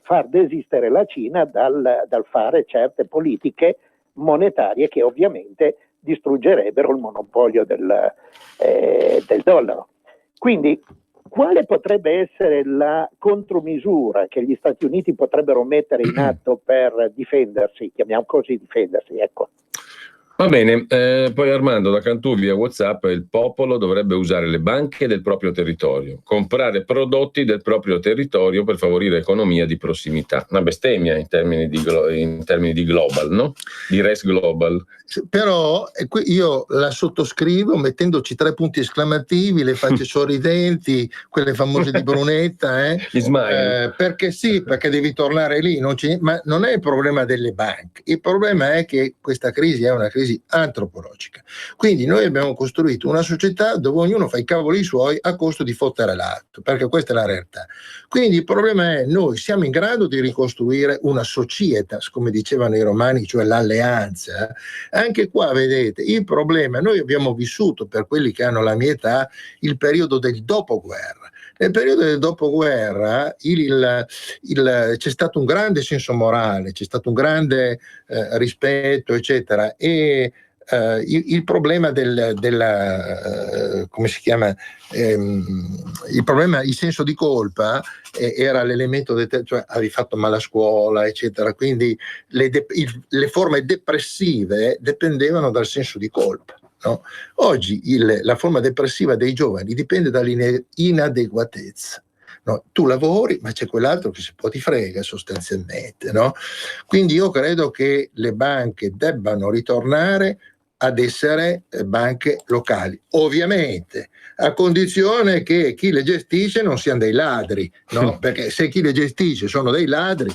far desistere la Cina dal fare certe politiche monetarie che ovviamente distruggerebbero il monopolio del dollaro. Quindi quale potrebbe essere la contromisura che gli Stati Uniti potrebbero mettere in atto per difendersi, chiamiamo così difendersi, ecco. Va bene, poi Armando da Cantù via WhatsApp: il popolo dovrebbe usare le banche del proprio territorio, comprare prodotti del proprio territorio per favorire economia di prossimità. Una bestemmia in termini di global, no? Di res global. Però io la sottoscrivo mettendoci 3 punti esclamativi, le facce sorridenti, quelle famose di Brunetta, Gli smile. perché devi tornare lì, ma non è il problema delle banche, il problema è che questa crisi è una crisi antropologica. Quindi noi abbiamo costruito una società dove ognuno fa i cavoli suoi a costo di fottere l'altro, perché questa è la realtà. Quindi il problema è: noi siamo in grado di ricostruire una societas, come dicevano i romani, cioè l'alleanza. Anche qua vedete il problema: noi abbiamo vissuto, per quelli che hanno la mia età, il periodo del dopoguerra. Nel periodo del dopoguerra c'è stato un grande senso morale, c'è stato un grande rispetto, eccetera, e il problema come si chiama? Il problema, il senso di colpa era l'elemento cioè avevi fatto male a scuola, eccetera, quindi le forme depressive dipendevano dal senso di colpa. No? Oggi la forma depressiva dei giovani dipende dall'inadeguatezza. No? Tu lavori, ma c'è quell'altro che se può ti frega sostanzialmente. No? Quindi io credo che le banche debbano ritornare ad essere banche locali, ovviamente a condizione che chi le gestisce non siano dei ladri, no? Perché se chi le gestisce sono dei ladri,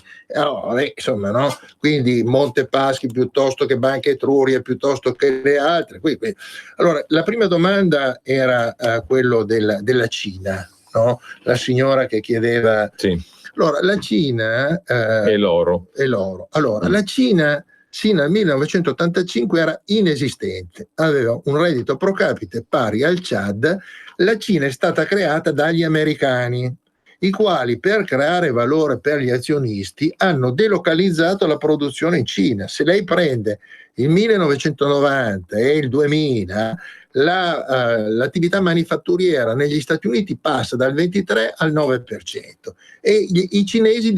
insomma, no? Quindi Montepaschi piuttosto che Banca Etruria, piuttosto che le altre. Allora, la prima domanda era quello della Cina, no? La signora che chiedeva. Sì. Allora, la Cina e l'oro. Allora, la Cina sino al 1985 era inesistente, aveva un reddito pro capite pari al Chad. La Cina è stata creata dagli americani. i quali per creare valore per gli azionisti hanno delocalizzato la produzione in Cina. Se lei prende il 1990 e il 2000, l'attività manifatturiera negli Stati Uniti passa dal 23 al 9% e i cinesi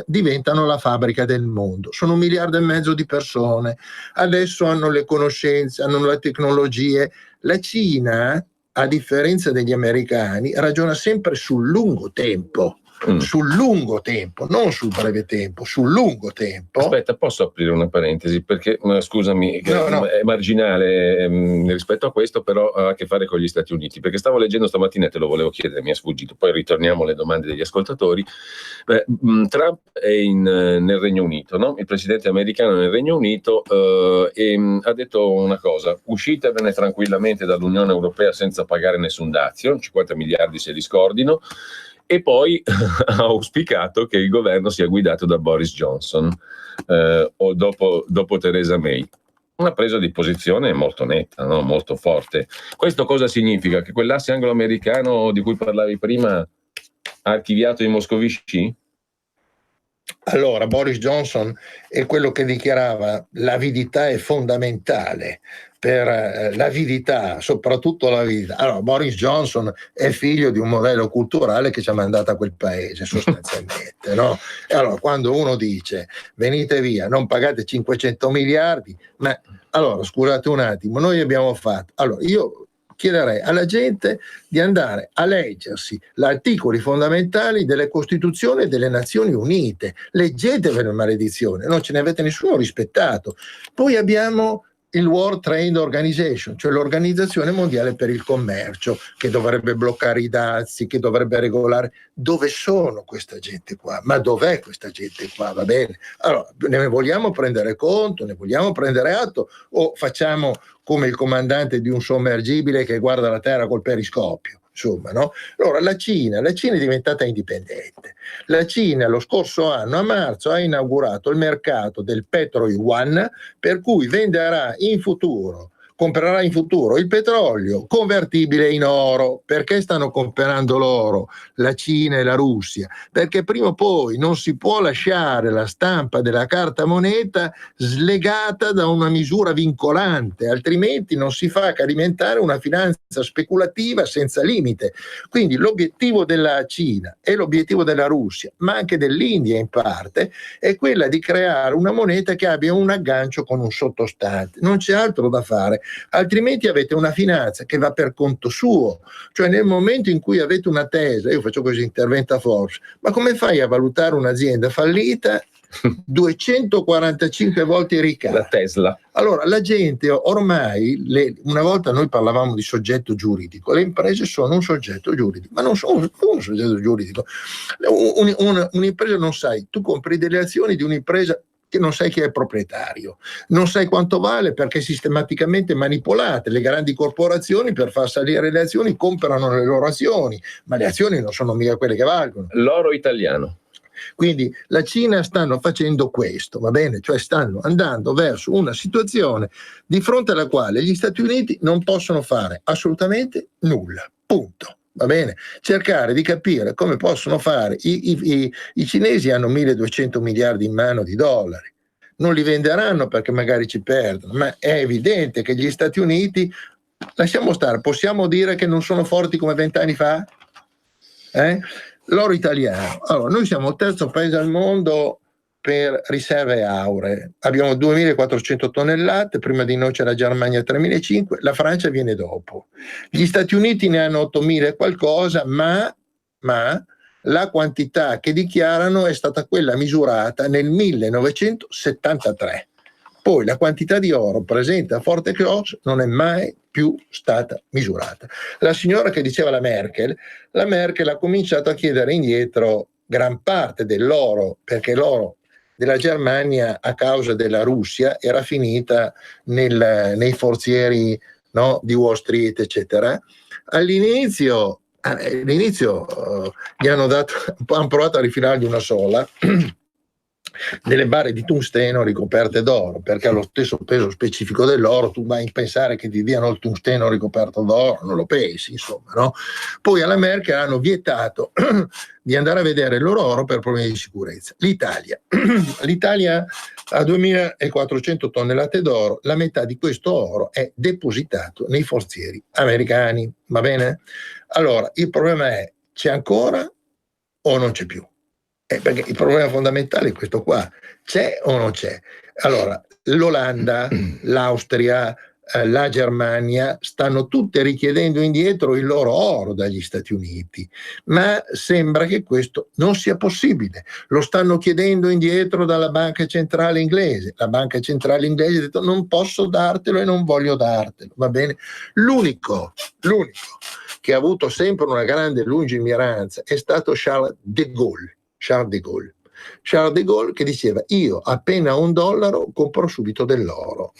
diventano la fabbrica del mondo. Sono 1,5 miliardi di persone, adesso hanno le conoscenze, hanno le tecnologie. La Cina, a differenza degli americani, ragiona sempre sul lungo tempo. Sul lungo tempo, non sul breve tempo, sul lungo tempo. Aspetta, posso aprire una parentesi? Perché, scusami, No. è marginale rispetto a questo, però ha a che fare con gli Stati Uniti, perché stavo leggendo stamattina e te lo volevo chiedere, mi è sfuggito, poi ritorniamo alle domande degli ascoltatori. Trump è nel Regno Unito, no? Il presidente americano nel Regno Unito e ha detto una cosa: uscitevene tranquillamente dall'Unione Europea senza pagare nessun dazio, 50 miliardi se li scordino. E poi ha auspicato che il governo sia guidato da Boris Johnson o dopo Theresa May. Una presa di posizione molto netta, no? Molto forte. Questo cosa significa? Che quell'asse anglo-americano di cui parlavi prima ha archiviato i moscovici? Allora, Boris Johnson è quello che dichiarava: l'avidità è fondamentale per l'avidità, soprattutto l'avidità. Allora, Boris Johnson è figlio di un modello culturale che ci ha mandato a quel paese, sostanzialmente, no? E allora, quando uno dice venite via, non pagate 500 miliardi, ma allora, scusate un attimo, noi abbiamo fatto. Allora, io chiederei alla gente di andare a leggersi gli articoli fondamentali delle Costituzioni delle Nazioni Unite. Leggetevene, maledizione, non ce ne avete nessuno rispettato. Poi abbiamo il World Trade Organization, cioè l'Organizzazione Mondiale per il Commercio, che dovrebbe bloccare i dazi, che dovrebbe regolare. Dove sono questa gente qua? Ma dov'è questa gente qua? Va bene. Allora, ne vogliamo prendere conto, ne vogliamo prendere atto, o facciamo come il comandante di un sommergibile che guarda la terra col periscopio? Insomma, no? Allora, la Cina è diventata indipendente. La Cina lo scorso anno, a marzo, ha inaugurato il mercato del petro-yuan, per cui comprerà in futuro il petrolio convertibile in oro. Perché stanno comprando l'oro la Cina e la Russia? Perché prima o poi non si può lasciare la stampa della carta moneta slegata da una misura vincolante, altrimenti non si fa che alimentare una finanza speculativa senza limite. Quindi l'obiettivo della Cina e l'obiettivo della Russia, ma anche dell'India in parte, è quella di creare una moneta che abbia un aggancio con un sottostante. Non c'è altro da fare. Altrimenti avete una finanza che va per conto suo, cioè nel momento in cui avete una Tesla, io faccio questo intervento a Forbes, ma come fai a valutare un'azienda fallita 245 volte i ricavi? La Tesla. Allora la gente ormai, una volta noi parlavamo di soggetto giuridico, le imprese sono un soggetto giuridico, ma non sono un soggetto giuridico. Un'impresa, non sai, tu compri delle azioni di un'impresa che non sai chi è il proprietario, non sai quanto vale perché sistematicamente manipolate. Le grandi corporazioni, per far salire le azioni, comprano le loro azioni, ma le azioni non sono mica quelle che valgono. L'oro italiano. Quindi la Cina stanno facendo questo, va bene? Cioè stanno andando verso una situazione di fronte alla quale gli Stati Uniti non possono fare assolutamente nulla, punto. Va bene? Cercare di capire come possono fare. I cinesi hanno 1.200 miliardi in mano di dollari, non li venderanno perché magari ci perdono, ma è evidente che gli Stati Uniti, lasciamo stare, possiamo dire che non sono forti come 20 anni fa? L'oro italiano. Allora, noi siamo il terzo paese al mondo per riserve auree, abbiamo 2.400 tonnellate, prima di noi c'è la Germania 3.500, la Francia viene dopo, gli Stati Uniti ne hanno 8.000 e qualcosa, ma la quantità che dichiarano è stata quella misurata nel 1973. Poi la quantità di oro presente a Forte Croce non è mai più stata misurata. La signora che diceva la Merkel ha cominciato a chiedere indietro gran parte dell'oro, perché l'oro della Germania, a causa della Russia, era finita nei forzieri, no, di Wall Street, eccetera. All'inizio gli hanno provato a rifilargli una sola delle barre di tungsteno ricoperte d'oro, perché ha lo stesso peso specifico dell'oro. Tu vai a pensare che ti diano il tungsteno ricoperto d'oro, non lo pensi, insomma, no? Poi alla Merkel hanno vietato di andare a vedere il loro oro per problemi di sicurezza. L'Italia ha 2.400 tonnellate d'oro, la metà di questo oro è depositato nei forzieri americani, va bene? Allora, il problema è: c'è ancora o non c'è più? Perché il problema fondamentale è questo qua: c'è o non c'è? Allora, l'Olanda, l'Austria, la Germania stanno tutte richiedendo indietro il loro oro dagli Stati Uniti, ma sembra che questo non sia possibile. Lo stanno chiedendo indietro dalla banca centrale inglese. La banca centrale inglese ha detto: non posso dartelo e non voglio dartelo, va bene? L'unico che ha avuto sempre una grande lungimiranza è stato Charles de Gaulle, che diceva: io appena ho $1 compro subito dell'oro.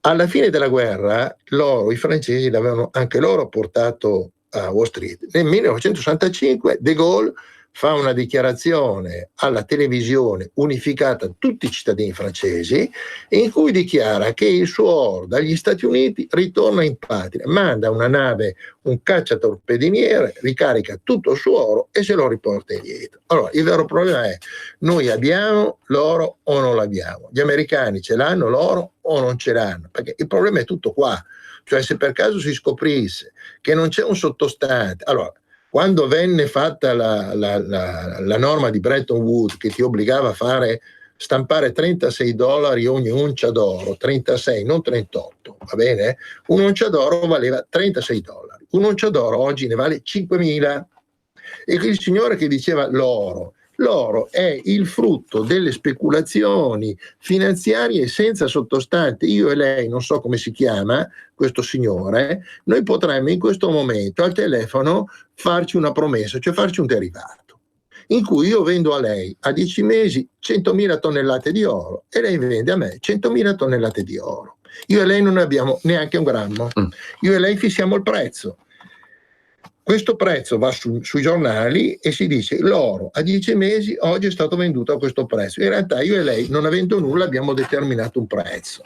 Alla fine della guerra l'oro i francesi l'avevano anche loro portato a Wall Street. Nel 1965 de Gaulle fa una dichiarazione alla televisione unificata a tutti i cittadini francesi, in cui dichiara che il suo oro dagli Stati Uniti ritorna in patria, manda una nave, un cacciatorpediniere, ricarica tutto il suo oro e se lo riporta indietro. Allora, il vero problema è: noi abbiamo l'oro o non l'abbiamo? Gli americani ce l'hanno l'oro o non ce l'hanno? Perché il problema è tutto qua. Cioè, se per caso si scoprisse che non c'è un sottostante, allora, quando venne fatta la norma di Bretton Woods che ti obbligava a stampare $36 ogni uncia d'oro, 36, non 38, va bene? Un'uncia d'oro valeva $36. Un'uncia d'oro oggi ne vale 5.000. E il signore che diceva l'oro è il frutto delle speculazioni finanziarie senza sottostante. Io e lei, non so come si chiama questo signore, noi potremmo in questo momento al telefono farci una promessa, cioè farci un derivato, in cui io vendo a lei a 10 mesi 100.000 tonnellate di oro e lei vende a me 100.000 tonnellate di oro. Io e lei non ne abbiamo neanche un grammo. Io e lei fissiamo il prezzo. Questo prezzo va sui giornali e si dice: l'oro a 10 mesi oggi è stato venduto a questo prezzo. In realtà io e lei, non avendo nulla, abbiamo determinato un prezzo.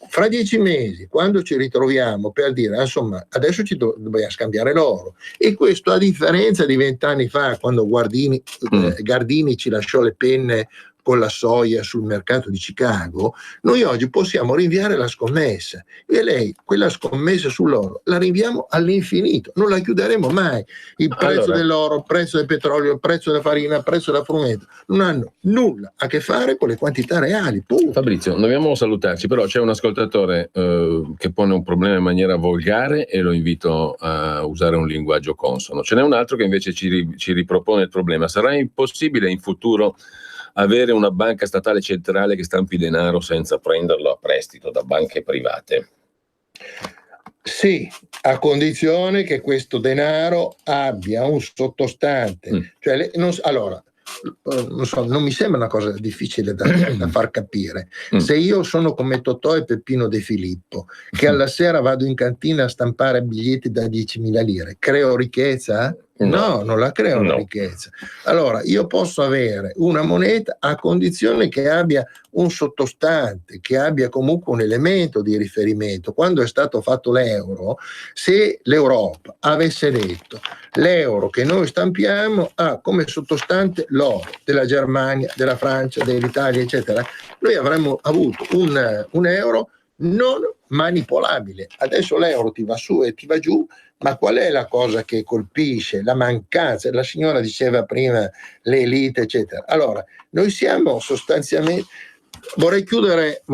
Fra 10 mesi, quando ci ritroviamo per dire insomma adesso ci dobbiamo scambiare l'oro, e questo a differenza di 20 anni fa, quando Gardini ci lasciò le penne con la soia sul mercato di Chicago, noi oggi possiamo rinviare la scommessa. Io e lei quella scommessa sull'oro la rinviamo all'infinito, non la chiuderemo mai. Il prezzo dell'oro, il prezzo del petrolio, il prezzo della farina, il prezzo della frumento non hanno nulla a che fare con le quantità reali. Punto. Fabrizio, dobbiamo salutarci, però c'è un ascoltatore che pone un problema in maniera volgare e lo invito a usare un linguaggio consono. Ce n'è un altro che invece ci ripropone il problema: sarà impossibile in futuro avere una banca statale centrale che stampi denaro senza prenderlo a prestito da banche private? Sì, a condizione che questo denaro abbia un sottostante. Cioè, non mi sembra una cosa difficile da far capire. Se io sono come Totò e Peppino De Filippo, che alla sera vado in cantina a stampare biglietti da 10.000 lire, creo ricchezza? No, non la creo una ricchezza. Allora, io posso avere una moneta a condizione che abbia un sottostante, che abbia comunque un elemento di riferimento. Quando è stato fatto l'euro, se l'Europa avesse detto: l'euro che noi stampiamo ha come sottostante l'oro della Germania, della Francia, dell'Italia, eccetera, noi avremmo avuto un euro non manipolabile. Adesso l'euro ti va su e ti va giù, ma qual è la cosa che colpisce? La mancanza. La signora diceva prima le elite, eccetera. Allora, noi siamo sostanzialmente... Vorrei chiudere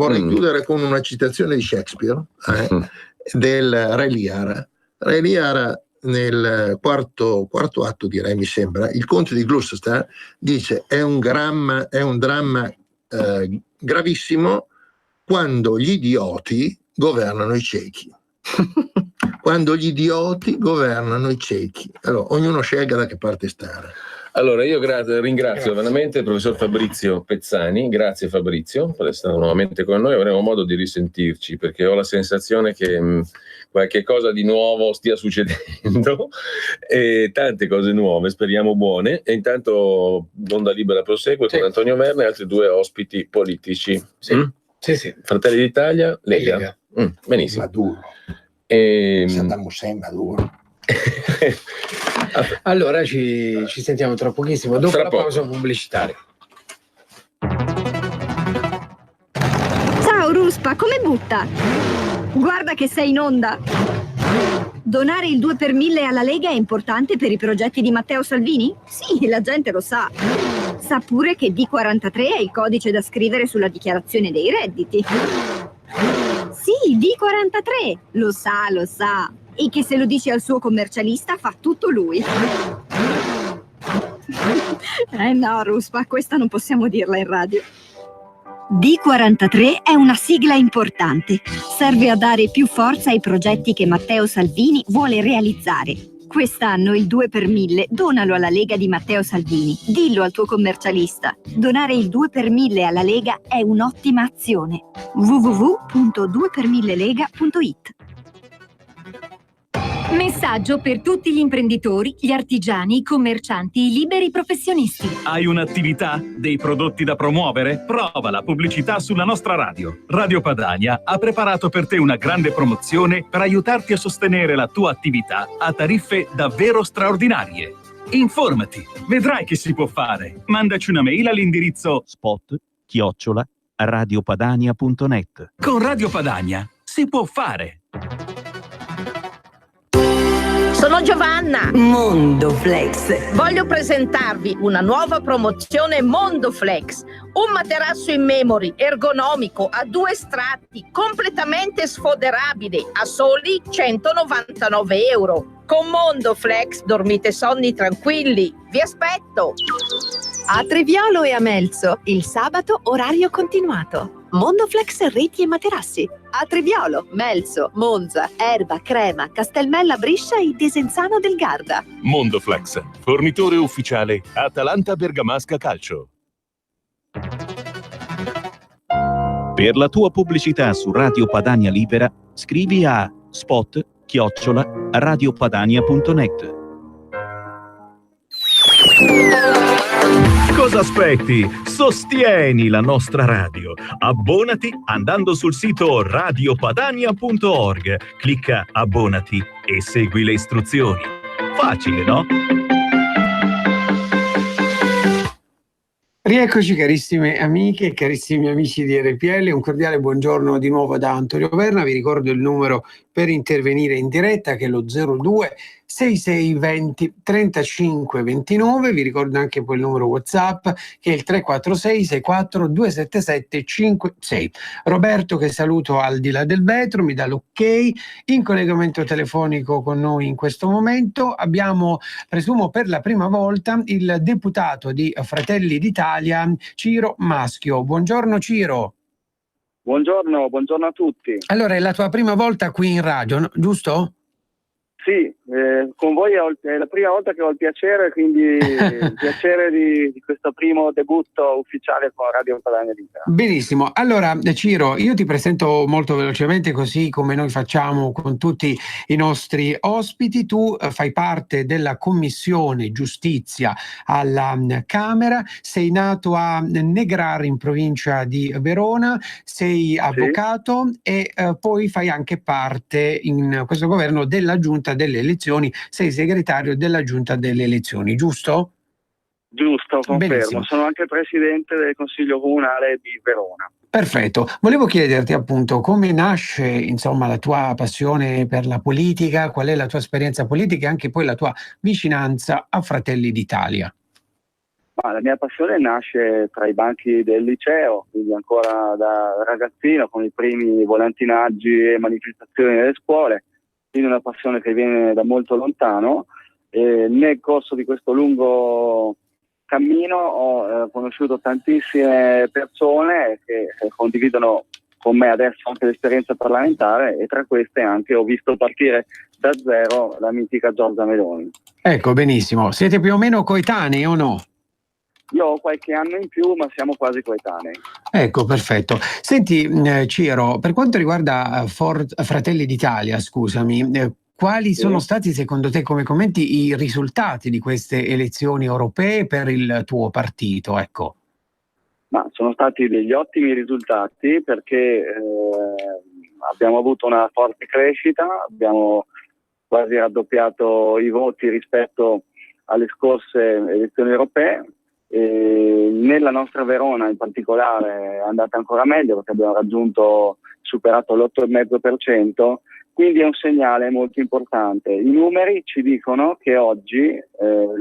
con una citazione di Shakespeare, del Re Lear. Re Lear, nel quarto atto, direi, mi sembra, il conte di Gloucester dice: è un dramma gravissimo quando gli idioti governano i ciechi. Quando gli idioti governano i ciechi. Allora, ognuno scelga da che parte stare. Allora, io ringrazio veramente il professor Fabrizio Pezzani. Grazie Fabrizio per essere nuovamente con noi. Avremo modo di risentirci perché ho la sensazione che qualche cosa di nuovo stia succedendo e tante cose nuove, speriamo buone. E intanto Onda Libera prosegue con Antonio Merna e altri due ospiti politici. Sì. Fratelli d'Italia, Lega. Benissimo. Maduro. Saddam Hussein Maduro. Allora ci sentiamo tra pochissimo, dopo la pausa pubblicitaria. Ciao Ruspa, come butta? Guarda che sei in onda. Donare il 2 per 1000 alla Lega è importante per i progetti di Matteo Salvini? Sì, la gente lo sa. Sa pure che D43 è il codice da scrivere sulla dichiarazione dei redditi. Sì, D43, lo sa. E che se lo dici al suo commercialista fa tutto lui. No, Ruspa, questa non possiamo dirla in radio. D43 è una sigla importante. Serve a dare più forza ai progetti che Matteo Salvini vuole realizzare. Quest'anno il 2 per 1000 donalo alla Lega di Matteo Salvini. Dillo al tuo commercialista. Donare il 2 per 1000 alla Lega è un'ottima azione. www.2per1000lega.it. Messaggio per tutti gli imprenditori, gli artigiani, i commercianti, i liberi professionisti. Hai un'attività? Dei prodotti da promuovere? Prova la pubblicità sulla nostra radio. Radio Padania ha preparato per te una grande promozione per aiutarti a sostenere la tua attività a tariffe davvero straordinarie. Informati, vedrai che si può fare. Mandaci una mail all'indirizzo spot@radiopadania.net. Con Radio Padania si può fare. Sono Giovanna. Mondoflex. Voglio presentarvi una nuova promozione Mondoflex. Un materasso in memory ergonomico a 2 strati, completamente sfoderabile, a soli 199 euro. Con Mondoflex dormite sonni tranquilli. Vi aspetto. A Treviolo e a Melzo, il sabato orario continuato. Mondoflex reti e materassi. A Treviolo, Melzo, Monza, Erba, Crema, Castelmella Briscia e Desenzano del Garda. Mondoflex, fornitore ufficiale Atalanta Bergamasca Calcio. Per la tua pubblicità su Radio Padania Libera, scrivi a spot@radiopadania.net. Cosa aspetti? Sostieni la nostra radio. Abbonati andando sul sito radiopadania.org. Clicca abbonati e segui le istruzioni. Facile, no? Rieccoci carissime amiche e carissimi amici di RPL, un cordiale buongiorno di nuovo da Antonio Verna. Vi ricordo il numero per intervenire in diretta che è lo 02 6620 35 29. Vi ricordo anche poi il numero WhatsApp che è il 346 64 277 56. Roberto, che saluto al di là del vetro, mi dà l'ok. In collegamento telefonico con noi in questo momento abbiamo, presumo per la prima volta, il deputato di Fratelli d'Italia Ciro Maschio. Buongiorno Ciro. Buongiorno a tutti. Allora, è la tua prima volta qui in radio, no? Giusto? Sì, con voi è la prima volta che ho il piacere, quindi il piacere di questo primo debutto ufficiale con Radio Padania Libera. Benissimo, allora Ciro, io ti presento molto velocemente così come noi facciamo con tutti i nostri ospiti. Tu fai parte della Commissione Giustizia alla Camera, sei nato a Negrare in provincia di Verona, sei avvocato e poi fai anche parte in questo governo della Giunta delle elezioni, sei segretario della Giunta delle elezioni, giusto? Giusto, confermo. Benissimo. Sono anche presidente del Consiglio Comunale di Verona. Perfetto. Volevo chiederti appunto come nasce insomma la tua passione per la politica, qual è la tua esperienza politica e anche poi la tua vicinanza a Fratelli d'Italia. La mia passione nasce tra i banchi del liceo, quindi ancora da ragazzino, con i primi volantinaggi e manifestazioni nelle scuole. Quindi una passione che viene da molto lontano. Nel corso di questo lungo cammino ho conosciuto tantissime persone che condividono con me adesso anche l'esperienza parlamentare, e tra queste anche ho visto partire da zero la mitica Giorgia Meloni. Ecco, benissimo. Siete più o meno coetanei o no? Io ho qualche anno in più, ma siamo quasi coetanei. Ecco, perfetto. Senti, Ciro, per quanto riguarda Fratelli d'Italia, scusami, quali sono stati secondo te, come commenti, i risultati di queste elezioni europee per il tuo partito? Ecco. Ma sono stati degli ottimi risultati, perché abbiamo avuto una forte crescita, abbiamo quasi raddoppiato i voti rispetto alle scorse elezioni europee. E nella nostra Verona in particolare è andata ancora meglio, perché abbiamo superato l'8,5%, quindi è un segnale molto importante. I numeri ci dicono che oggi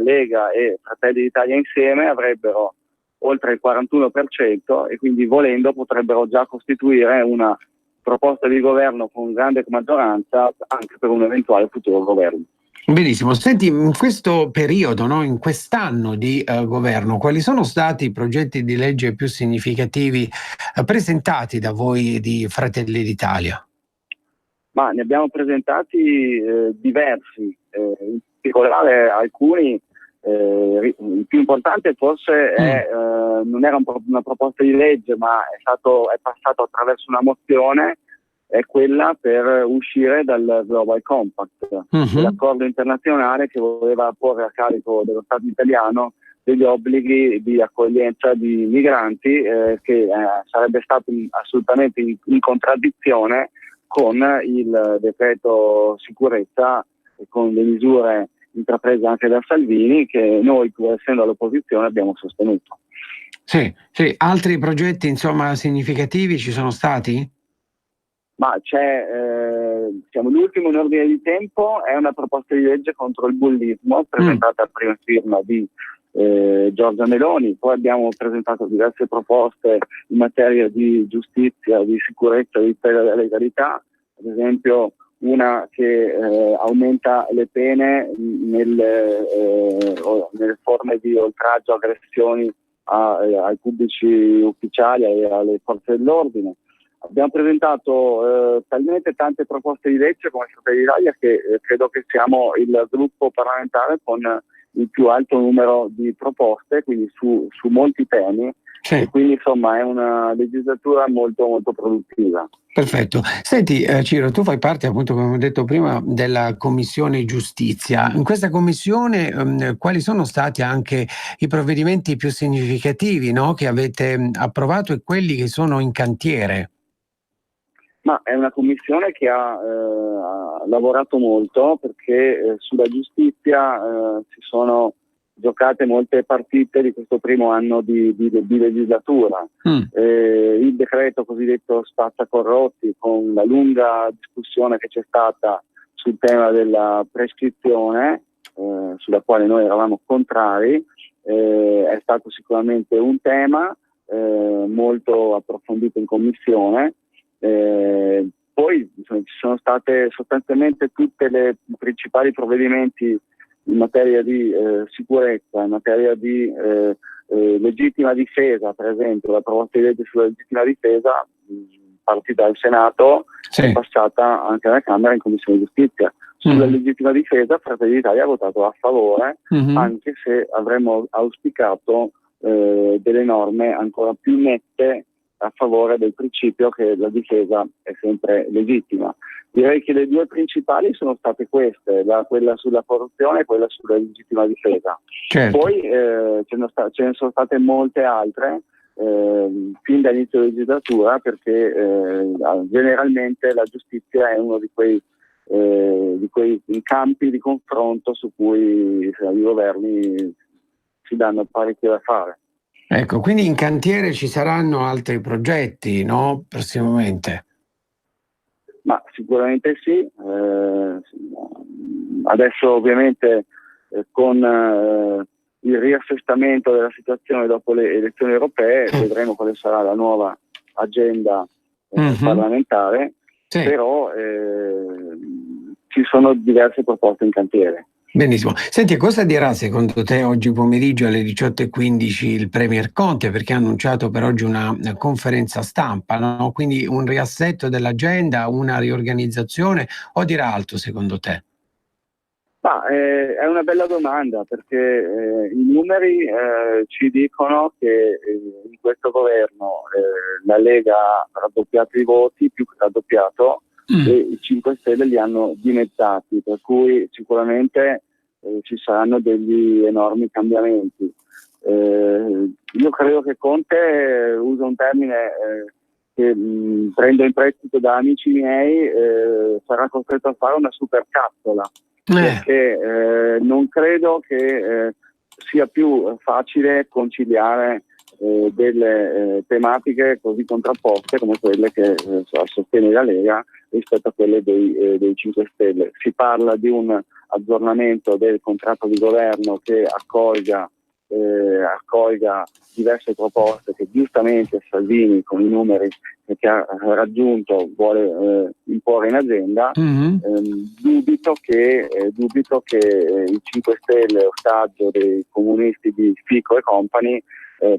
Lega e Fratelli d'Italia insieme avrebbero oltre il 41%, e quindi volendo potrebbero già costituire una proposta di governo con grande maggioranza anche per un eventuale futuro governo. Benissimo. Senti, in questo periodo, no, in quest'anno di governo, quali sono stati i progetti di legge più significativi presentati da voi di Fratelli d'Italia? Ma ne abbiamo presentati diversi, in particolare alcuni. Il più importante forse non era una proposta di legge, ma è passato attraverso una mozione, è quella per uscire dal Global Compact, l'accordo internazionale che voleva porre a carico dello Stato italiano degli obblighi di accoglienza di migranti, che sarebbe stato assolutamente in contraddizione con il decreto sicurezza e con le misure intraprese anche da Salvini, che noi, pur essendo all'opposizione, abbiamo sostenuto. Sì. Altri progetti, insomma, significativi ci sono stati? Ma c'è, l'ultimo in ordine di tempo è una proposta di legge contro il bullismo, presentata a prima firma di Giorgia Meloni. Poi abbiamo presentato diverse proposte in materia di giustizia, di sicurezza, di tutela della legalità, ad esempio una che aumenta le pene nelle forme di oltraggio, aggressioni ai pubblici ufficiali e alle forze dell'ordine. Abbiamo presentato talmente tante proposte di legge come Fratelli d'Italia che credo che siamo il gruppo parlamentare con il più alto numero di proposte, quindi su molti temi. Sì. E quindi insomma è una legislatura molto molto produttiva. Perfetto. Senti Ciro, tu fai parte, appunto, come ho detto prima, della Commissione Giustizia. In questa commissione quali sono stati anche i provvedimenti più significativi, no, che avete approvato, e quelli che sono in cantiere? Ma è una commissione che ha lavorato molto, perché sulla giustizia si sono giocate molte partite di questo primo anno di legislatura. Il decreto cosiddetto spazza corrotti, con la lunga discussione che c'è stata sul tema della prescrizione, sulla quale noi eravamo contrari, è stato sicuramente un tema molto approfondito in commissione. Poi ci sono state sostanzialmente tutte le principali provvedimenti in materia di sicurezza, in materia di legittima difesa, per esempio la proposta di legge sulla legittima difesa, partita dal Senato, è passata anche alla Camera in Commissione Giustizia. Sulla legittima difesa Fratelli d'Italia ha votato a favore, anche se avremmo auspicato delle norme ancora più nette a favore del principio che la difesa è sempre legittima. Direi che le due principali sono state queste, quella sulla corruzione e quella sulla legittima difesa. Certo. Poi ce ne sono state molte altre fin dall'inizio della legislatura, perché generalmente la giustizia è uno di quei campi di confronto su cui i governi si danno parecchio da fare. Ecco, quindi in cantiere ci saranno altri progetti, no? Prossimamente. Ma sicuramente sì. Adesso ovviamente con il riassestamento della situazione dopo le elezioni europee vedremo quale sarà la nuova agenda parlamentare, però ci sono diverse proposte in cantiere. Benissimo. Senti, cosa dirà secondo te oggi pomeriggio alle 18:15 il Premier Conte? Perché ha annunciato per oggi una conferenza stampa, no? Quindi un riassetto dell'agenda, una riorganizzazione, o dirà altro secondo te? È una bella domanda, perché i numeri ci dicono che in questo governo la Lega ha raddoppiato i voti, più che raddoppiato, e i 5 Stelle li hanno dimezzati, per cui sicuramente ci saranno degli enormi cambiamenti. Io credo che Conte, usa un termine che prendo in prestito da amici miei, sarà costretto a fare una supercazzola, perché non credo che sia più facile conciliare delle tematiche così contrapposte come quelle che sostiene la Lega rispetto a quelle dei 5 Stelle. Si parla di un aggiornamento del contratto di governo che accolga diverse proposte che giustamente Salvini, con i numeri che ha raggiunto, vuole imporre in agenda. Dubito che i 5 Stelle, ostaggio dei comunisti di Fico e compagni,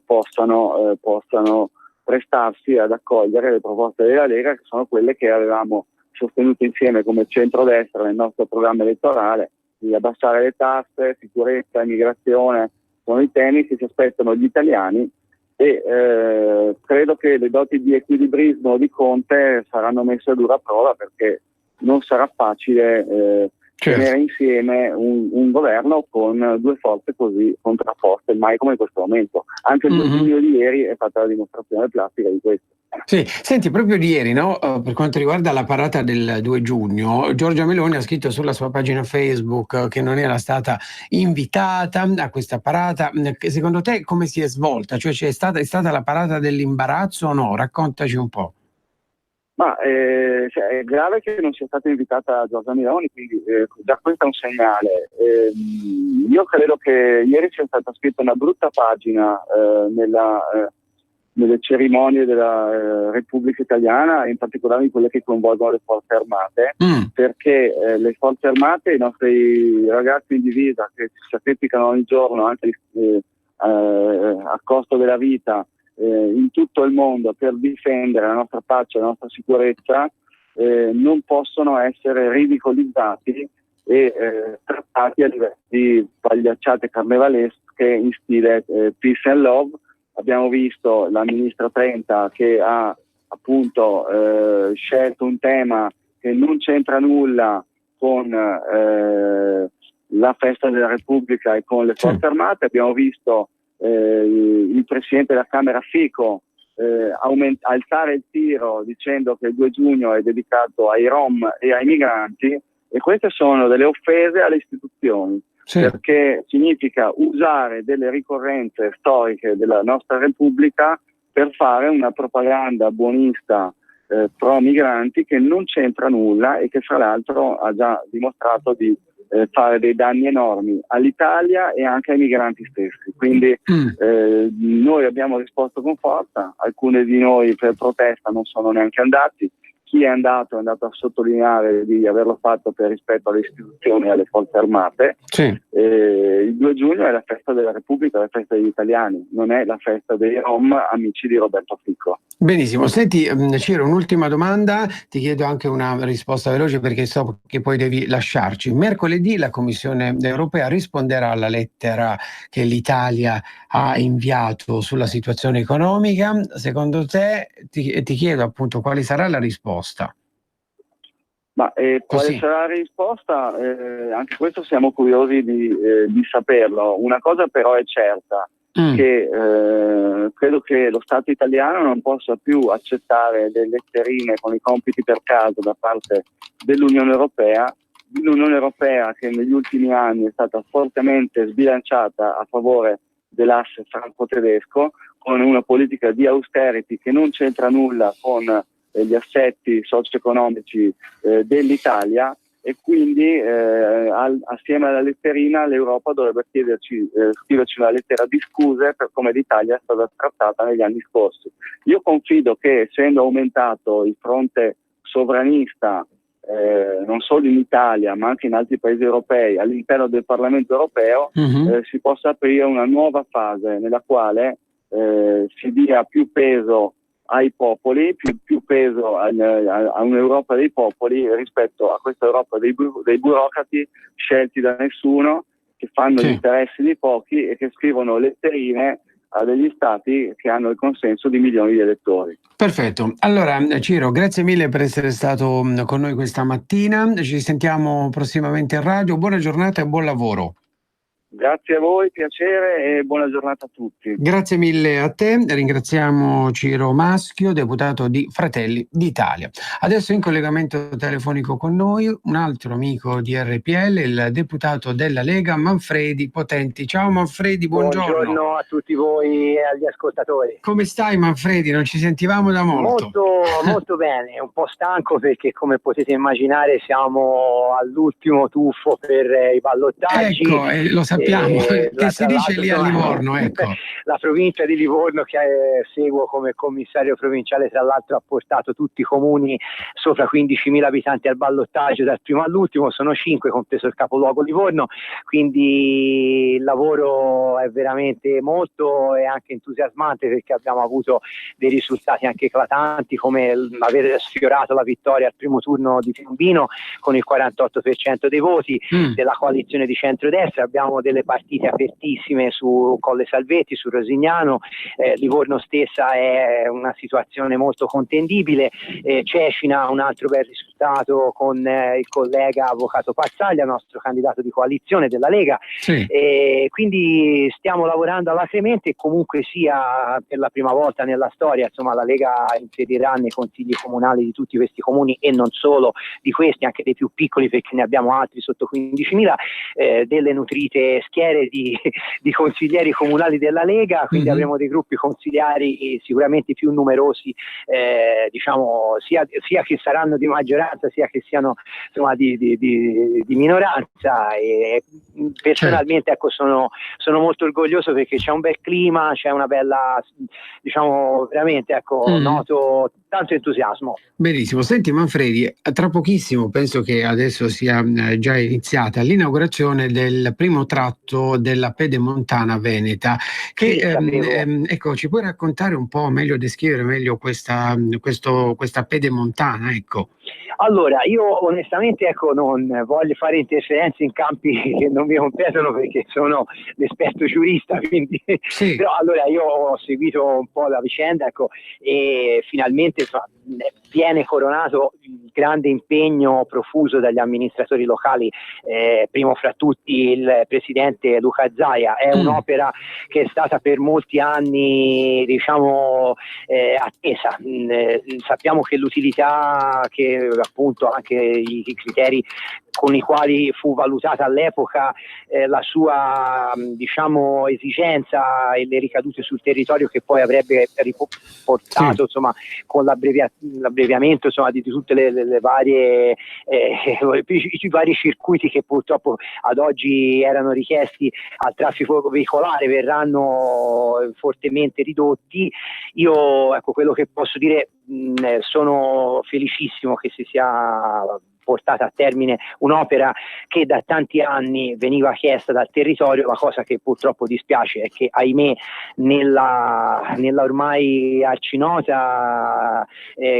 possano prestarsi ad accogliere le proposte della Lega, che sono quelle che avevamo sostenuto insieme come centrodestra nel nostro programma elettorale, di abbassare le tasse, sicurezza, immigrazione. Sono i temi che si aspettano gli italiani, e credo che le doti di equilibrismo di Conte saranno messe a dura prova, perché non sarà facile tenere insieme un governo con due forze così contrapposte, mai come in questo momento. Anche il 2 giugno di ieri è stata la dimostrazione plastica di questo. Sì, senti, proprio di ieri, no? Per quanto riguarda la parata del 2 giugno, Giorgia Meloni ha scritto sulla sua pagina Facebook che non era stata invitata a questa parata. Secondo te come si è svolta? Cioè è stata la parata dell'imbarazzo o no? Raccontaci un po'. È grave che non sia stata invitata Giorgia Meloni, quindi già questo è un segnale. Io credo che ieri sia stata scritta una brutta pagina nelle cerimonie della Repubblica Italiana, in particolare in quelle che coinvolgono le forze armate, perché le forze armate, i nostri ragazzi in divisa che si sacrificano ogni giorno anche a costo della vita in tutto il mondo per difendere la nostra pace e la nostra sicurezza, non possono essere ridicolizzati e trattati a livello di pagliacciate carnevalesche in stile peace and love. Abbiamo visto la ministra Trenta che ha appunto scelto un tema che non c'entra nulla con la festa della Repubblica e con le forze armate. Abbiamo visto il presidente della Camera Fico alzare il tiro dicendo che il 2 giugno è dedicato ai Rom e ai migranti, e queste sono delle offese alle istituzioni. Perché significa usare delle ricorrenze storiche della nostra Repubblica per fare una propaganda buonista pro migranti che non c'entra nulla e che fra l'altro ha già dimostrato di fare dei danni enormi all'Italia e anche ai migranti stessi. Quindi noi abbiamo risposto con forza, alcuni di noi per protesta non sono neanche andati. Chi è andato a sottolineare di averlo fatto per rispetto alle istituzioni e alle forze armate. Il 2 giugno è la festa della Repubblica, la festa degli italiani, non è la festa dei Rom, amici di Roberto Fico. Benissimo, senti Ciro, un'ultima domanda, ti chiedo anche una risposta veloce perché so che poi devi lasciarci. Mercoledì la Commissione europea risponderà alla lettera che l'Italia ha inviato sulla situazione economica. Secondo te, ti chiedo appunto quale sarà la risposta? Quale sarà la risposta? Anche questo siamo curiosi di saperlo. Una cosa però è certa, che credo che lo Stato italiano non possa più accettare le letterine con i compiti per casa da parte dell'Unione Europea, che negli ultimi anni è stata fortemente sbilanciata a favore dell'asse franco-tedesco, con una politica di austerity che non c'entra nulla con gli assetti socio-economici dell'Italia, e quindi assieme alla letterina l'Europa dovrebbe scriverci una lettera di scuse per come l'Italia è stata trattata negli anni scorsi. Io confido che, essendo aumentato il fronte sovranista non solo in Italia ma anche in altri paesi europei, all'interno del Parlamento europeo, si possa aprire una nuova fase nella quale si dia più peso ai popoli, più peso a un'Europa dei popoli rispetto a questa Europa dei burocrati scelti da nessuno, che fanno gli interessi di pochi e che scrivono letterine a degli stati che hanno il consenso di milioni di elettori. Perfetto. Allora, Ciro, grazie mille per essere stato con noi questa mattina. Ci sentiamo prossimamente in radio. Buona giornata e buon lavoro. Grazie a voi, piacere e buona giornata a tutti. Grazie mille a te, ringraziamo Ciro Maschio, deputato di Fratelli d'Italia. Adesso in collegamento telefonico con noi un altro amico di RPL, il deputato della Lega Manfredi Potenti. Ciao Manfredi, buongiorno. Buongiorno a tutti voi e agli ascoltatori. Come stai Manfredi? Non ci sentivamo da molto. Molto bene, un po' stanco perché come potete immaginare siamo all'ultimo tuffo per i ballottaggi. Ecco, lo sappiamo, che si dice lì a Livorno, ecco. La provincia di Livorno che seguo come commissario provinciale, tra l'altro ha portato tutti i comuni sopra 15.000 abitanti al ballottaggio dal primo all'ultimo, sono 5 compreso il capoluogo Livorno, quindi il lavoro è veramente molto e anche entusiasmante perché abbiamo avuto dei risultati anche eclatanti come aver sfiorato la vittoria al primo turno di Piombino con il 48% dei voti della coalizione di centrodestra. Abbiamo delle partite apertissime su Colle Salvetti, su Rosignano, Livorno stessa è una situazione molto contendibile, Cecina un altro bel risultato con il collega avvocato Pazzaglia, nostro candidato di coalizione della Lega, quindi stiamo lavorando alacremente e comunque sia per la prima volta nella storia insomma la Lega inserirà nei consigli comunali di tutti questi comuni e non solo di questi, anche dei più piccoli perché ne abbiamo altri sotto 15.000, delle nutrite schiere di consiglieri comunali della Lega, quindi avremo dei gruppi consigliari sicuramente più numerosi, diciamo sia che saranno di maggioranza sia che siano insomma di minoranza e personalmente ecco sono molto orgoglioso perché c'è un bel clima, c'è una bella diciamo veramente ecco noto tanto entusiasmo. Benissimo, senti Manfredi, tra pochissimo penso che adesso sia già iniziata l'inaugurazione del primo tratto della Pedemontana Veneta che ecco ci puoi raccontare un po' meglio, descrivere meglio questa Pedemontana, ecco. Allora, io onestamente ecco non voglio fare interferenze in campi che non mi competono perché sono l'esperto giurista, quindi però allora io ho seguito un po' la vicenda ecco e finalmente viene coronato il grande impegno profuso dagli amministratori locali, primo fra tutti il presidente Luca Zaia. È un'opera che è stata per molti anni diciamo attesa, sappiamo che l'utilità, che appunto anche i criteri con i quali fu valutata all'epoca la sua diciamo esigenza e le ricadute sul territorio che poi avrebbe riportato insomma con l'abbreviamento insomma di tutte le varie i vari circuiti che purtroppo ad oggi erano richiesti al traffico veicolare verranno fortemente ridotti. Io ecco quello che posso dire, sono felicissimo che si sia portata a termine un'opera che da tanti anni veniva chiesta dal territorio. La cosa che purtroppo dispiace è che ahimè nella ormai arcinota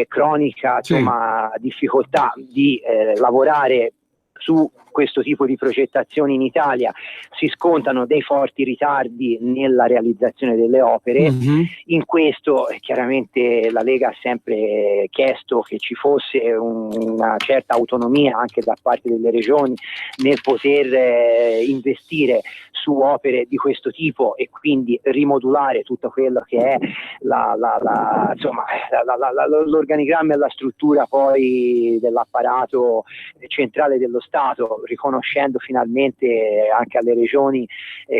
cronica insomma difficoltà di lavorare su questo tipo di progettazioni in Italia si scontano dei forti ritardi nella realizzazione delle opere. In questo chiaramente la Lega ha sempre chiesto che ci fosse una certa autonomia anche da parte delle regioni nel poter investire su opere di questo tipo e quindi rimodulare tutto quello che è l'organigramma e la struttura poi dell'apparato centrale dello Stato, riconoscendo finalmente anche alle regioni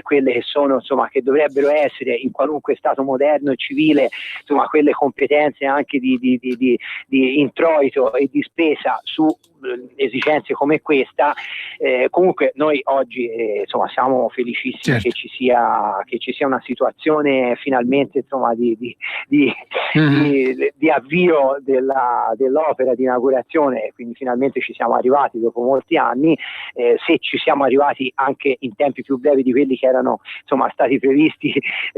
quelle che sono insomma che dovrebbero essere in qualunque Stato moderno e civile insomma quelle competenze anche di introito e di spesa su esigenze come questa. Comunque noi oggi insomma siamo felicissimi, certo, che ci sia una situazione finalmente insomma di avvio dell'opera di inaugurazione, quindi finalmente ci siamo arrivati dopo molti anni. Se ci siamo arrivati anche in tempi più brevi di quelli che erano insomma stati previsti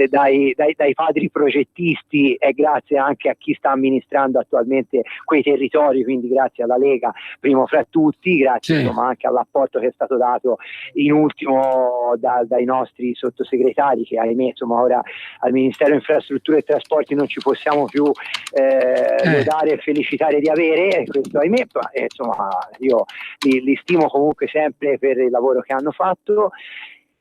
dai padri progettisti, è grazie anche a chi sta amministrando attualmente quei territori, quindi grazie alla Lega primo fra tutti, grazie insomma anche all'apporto che è stato dato in ultimo dai nostri sottosegretari, che ahimè insomma ora al Ministero Infrastrutture e Trasporti non ci possiamo più lodare e felicitare di avere, questo ahimè, ma insomma io li stimo comunque sempre per il lavoro che hanno fatto.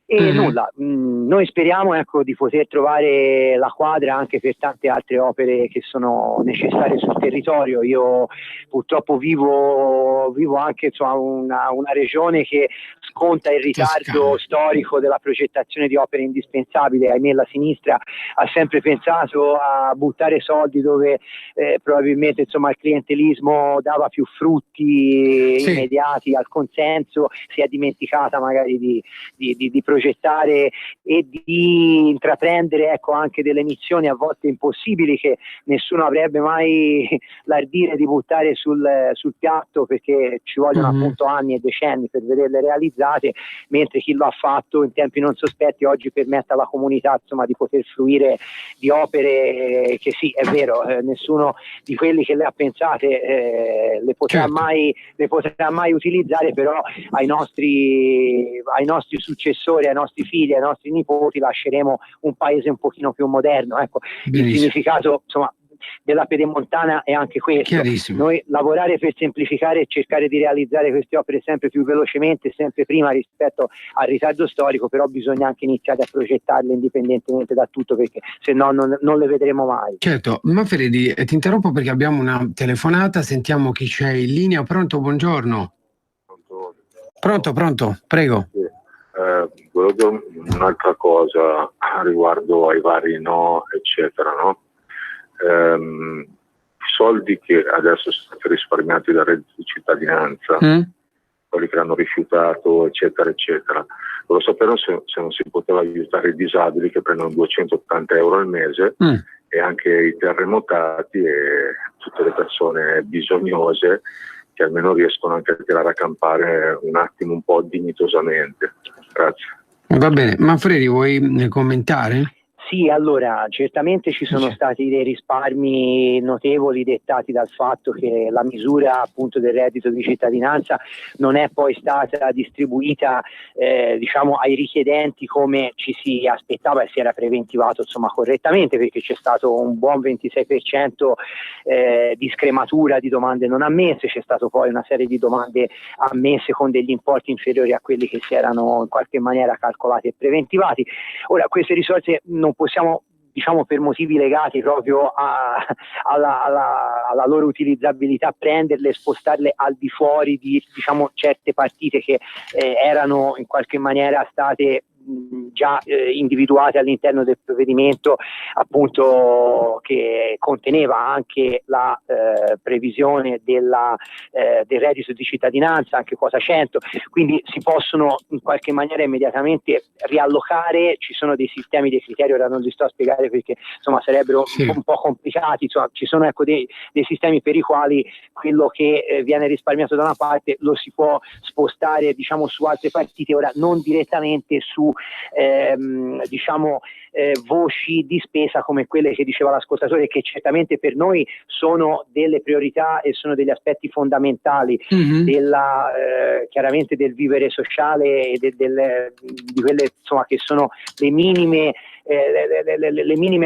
E nulla, noi speriamo di poter trovare la quadra anche per tante altre opere che sono necessarie sul territorio. Io purtroppo vivo anche insomma, una regione che sconta il ritardo storico della progettazione di opere indispensabili. Ahimè la sinistra ha sempre pensato a buttare soldi dove probabilmente insomma il clientelismo dava più frutti immediati al consenso, si è dimenticata magari di progettare e di intraprendere anche delle missioni a volte impossibili che nessuno avrebbe mai l'ardire di buttare sul piatto, perché ci vogliono appunto anni e decenni per vederle realizzate, mentre chi lo ha fatto in tempi non sospetti oggi permette alla comunità insomma di poter fruire di opere che sì, è vero, nessuno di quelli che le ha pensate le potrà mai utilizzare, però ai nostri successori, ai nostri figli, ai nostri nipoti lasceremo un paese un pochino più moderno. Ecco, il significato insomma della pedemontana è anche questo. Noi lavorare per semplificare e cercare di realizzare queste opere sempre più velocemente, sempre prima rispetto al ritardo storico, però bisogna anche iniziare a progettarle indipendentemente da tutto, perché se no non le vedremo mai. Certo, Manfredi, ti interrompo perché abbiamo una telefonata, sentiamo chi c'è in linea. Pronto, buongiorno. Pronto, prego. Volevo dire un'altra cosa riguardo ai vari no, eccetera, no? Soldi che adesso sono stati risparmiati dal reddito di cittadinanza, quelli che hanno rifiutato, eccetera, eccetera. Volevo sapere se non si poteva aiutare i disabili che prendono 280 euro al mese e anche i terremotati e tutte le persone bisognose che almeno riescono anche a tirare a campare un attimo un po' dignitosamente. Grazie. Va bene, Manfredi, vuoi commentare? Sì, allora certamente ci sono stati dei risparmi notevoli dettati dal fatto che la misura appunto del reddito di cittadinanza non è poi stata distribuita diciamo ai richiedenti come ci si aspettava e si era preventivato insomma correttamente, perché c'è stato un buon 26% di scrematura di domande non ammesse, c'è stato poi una serie di domande ammesse con degli importi inferiori a quelli che si erano in qualche maniera calcolati e preventivati. Ora queste risorse non possiamo, diciamo, per motivi legati proprio alla loro utilizzabilità, prenderle e spostarle al di fuori di, diciamo, certe partite che erano in qualche maniera state già individuate all'interno del provvedimento, appunto, che conteneva anche la previsione del reddito di cittadinanza, anche quota 100, quindi si possono in qualche maniera immediatamente riallocare. Ci sono dei sistemi, dei criteri, ora non li sto a spiegare perché insomma sarebbero un po' complicati, insomma, ci sono dei sistemi per i quali quello che viene risparmiato da una parte lo si può spostare, diciamo, su altre partite, ora non direttamente su voci di spesa come quelle che diceva l'ascoltatore, che certamente per noi sono delle priorità e sono degli aspetti fondamentali chiaramente del vivere sociale e di quelle insomma che sono le minime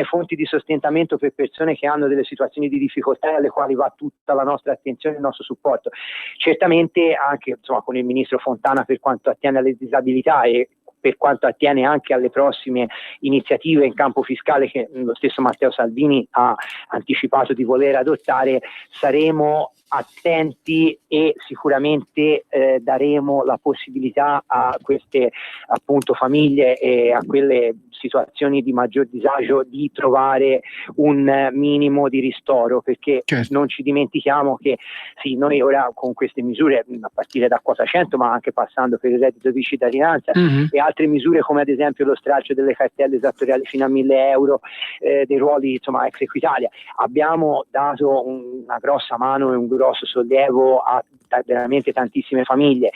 fonti di sostentamento per persone che hanno delle situazioni di difficoltà alle quali va tutta la nostra attenzione e il nostro supporto. Certamente anche insomma con il ministro Fontana per quanto attiene alle disabilità e per quanto attiene anche alle prossime iniziative in campo fiscale che lo stesso Matteo Salvini ha anticipato di voler adottare, saremo attenti e sicuramente daremo la possibilità a queste appunto famiglie e a quelle situazioni di maggior disagio di trovare un minimo di ristoro, perché non ci dimentichiamo che sì, noi ora con queste misure a partire da quota 100 ma anche passando per il reddito di cittadinanza e altre misure come ad esempio lo stralcio delle cartelle esattoriali fino a 1.000 euro, dei ruoli insomma ex Equitalia, abbiamo dato una grossa mano e un grosso sollievo a veramente tantissime famiglie.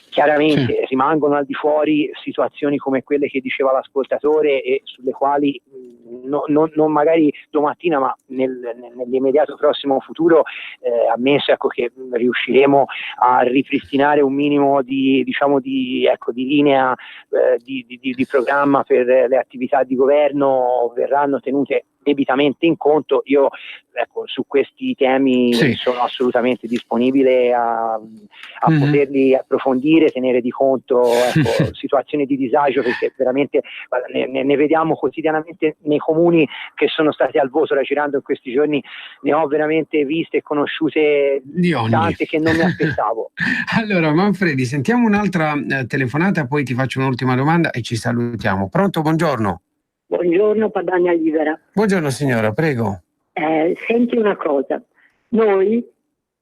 Chiaramente rimangono al di fuori situazioni come quelle che diceva l'ascoltatore e sulle quali non magari domattina ma nell'immediato prossimo futuro ammesso che riusciremo a ripristinare un minimo di linea di programma per le attività di governo verranno tenute debitamente in conto. Io su questi temi sono assolutamente disponibile a poterli approfondire, tenere di conto situazioni di disagio, perché veramente ne vediamo quotidianamente nei comuni che sono stati al voto raggirando in questi giorni, ne ho veramente viste e conosciute tante che non mi aspettavo. Allora Manfredi, sentiamo un'altra telefonata, poi ti faccio un'ultima domanda e ci salutiamo. Pronto, buongiorno. Buongiorno Padania Libera. Buongiorno signora, prego. Senti una cosa, noi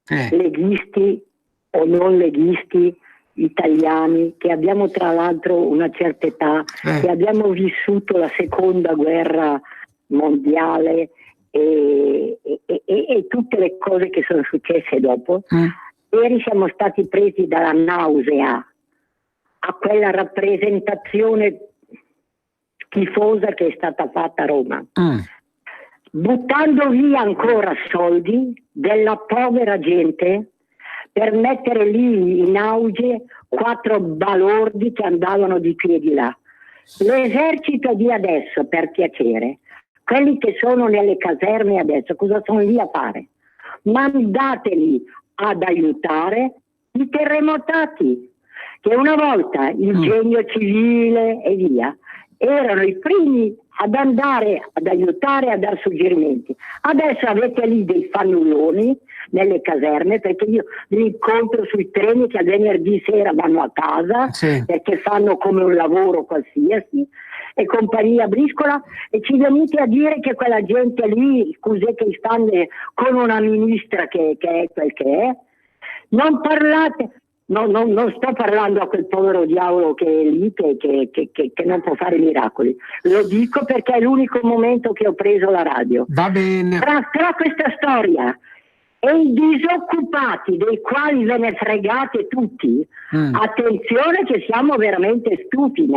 leghisti o non leghisti italiani che abbiamo tra l'altro una certa età, che abbiamo vissuto la seconda guerra mondiale e tutte le cose che sono successe dopo, ieri siamo stati presi dalla nausea a quella rappresentazione schifosa che è stata fatta a Roma, buttando via ancora soldi della povera gente per mettere lì in auge 4 balordi che andavano di qui e di là. L'esercito di adesso, per piacere, quelli che sono nelle caserme adesso, cosa sono lì a fare? Mandateli ad aiutare i terremotati, che una volta il genio civile e via erano i primi ad andare ad aiutare, a dare suggerimenti. Adesso avete lì dei fannulloni nelle caserme, perché io li incontro sui treni che al venerdì sera vanno a casa perché fanno come un lavoro qualsiasi e compagnia briscola, e ci venite a dire che quella gente lì, scusate, che stanno con una ministra che è quel che è. Non parlate. Non sto parlando a quel povero diavolo che è lì, che non può fare miracoli. Lo dico perché è l'unico momento che ho preso la radio. Va bene. Tra questa storia e i disoccupati, dei quali ve ne fregate tutti, attenzione che siamo veramente stupi,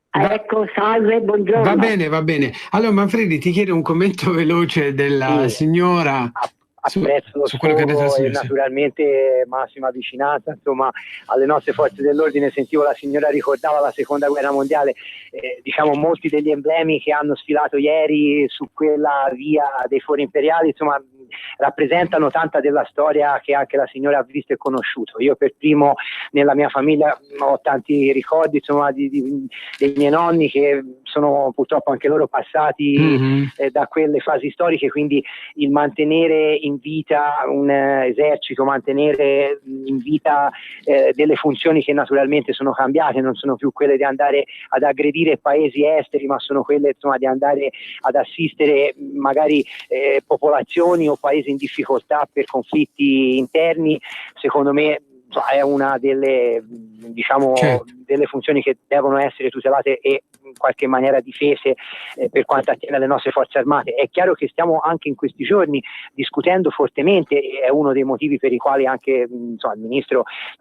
Ecco, salve, buongiorno. Va bene. Allora Manfredi, ti chiedo un commento veloce della signora. Apprezzo su quello che ha detto la signora, e naturalmente massima vicinanza insomma alle nostre forze dell'ordine. Sentivo la signora ricordava la seconda guerra mondiale, diciamo molti degli emblemi che hanno sfilato ieri su quella via dei fori imperiali insomma rappresentano tanta della storia che anche la signora ha visto e conosciuto. Io per primo nella mia famiglia ho tanti ricordi insomma dei miei nonni che sono purtroppo anche loro passati da quelle fasi storiche, quindi il mantenere in vita un esercito, mantenere in vita delle funzioni che naturalmente sono cambiate, non sono più quelle di andare ad aggredire paesi esteri, ma sono quelle insomma di andare ad assistere magari popolazioni o paesi in difficoltà per conflitti interni. Secondo me è una delle delle funzioni che devono essere tutelate e in qualche maniera difese per quanto attiene alle nostre forze armate. È chiaro che stiamo anche in questi giorni discutendo fortemente, e è uno dei motivi per i quali anche la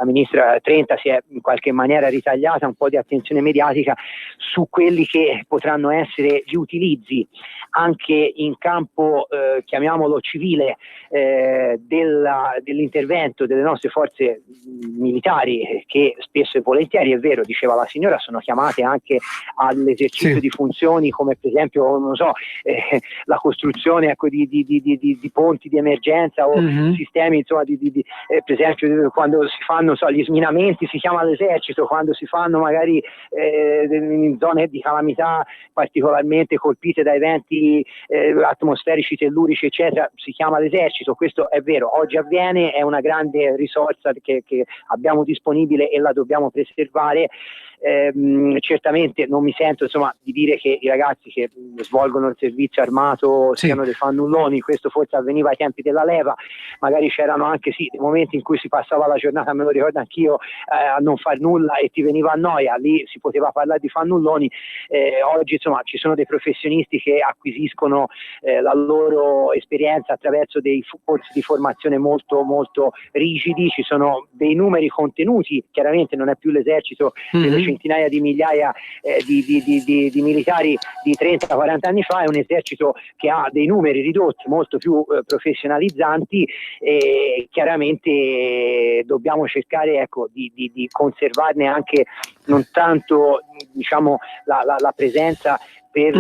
ministra Trenta si è in qualche maniera ritagliata un po' di attenzione mediatica su quelli che potranno essere gli utilizzi anche in campo chiamiamolo civile dell'intervento delle nostre forze militari, che spesso e volentieri, è vero, diceva la signora, sono chiamate anche a all'esercizio di funzioni come per esempio, non so, la costruzione, ecco, di ponti di emergenza o sistemi, insomma, per esempio quando si fanno, so, gli sminamenti, si chiama l'esercito, quando si fanno magari in zone di calamità particolarmente colpite da eventi atmosferici, tellurici, eccetera, si chiama l'esercito. Questo è vero, oggi avviene, è una grande risorsa che abbiamo disponibile e la dobbiamo preservare. Certamente non mi sento, insomma, di dire che i ragazzi che svolgono il servizio armato siano dei fannulloni. Questo forse avveniva ai tempi della leva, magari c'erano anche dei momenti in cui si passava la giornata, me lo ricordo anch'io, a non far nulla e ti veniva a noia, lì si poteva parlare di fannulloni. Oggi, insomma, ci sono dei professionisti che acquisiscono la loro esperienza attraverso dei corsi di formazione molto molto rigidi, ci sono dei numeri contenuti, chiaramente non è più l'esercito delle centinaia di migliaia di militari di 30-40 anni fa, è un esercito che ha dei numeri ridotti, molto più professionalizzanti, e chiaramente dobbiamo cercare, ecco, di conservarne anche non tanto, diciamo, la presenza per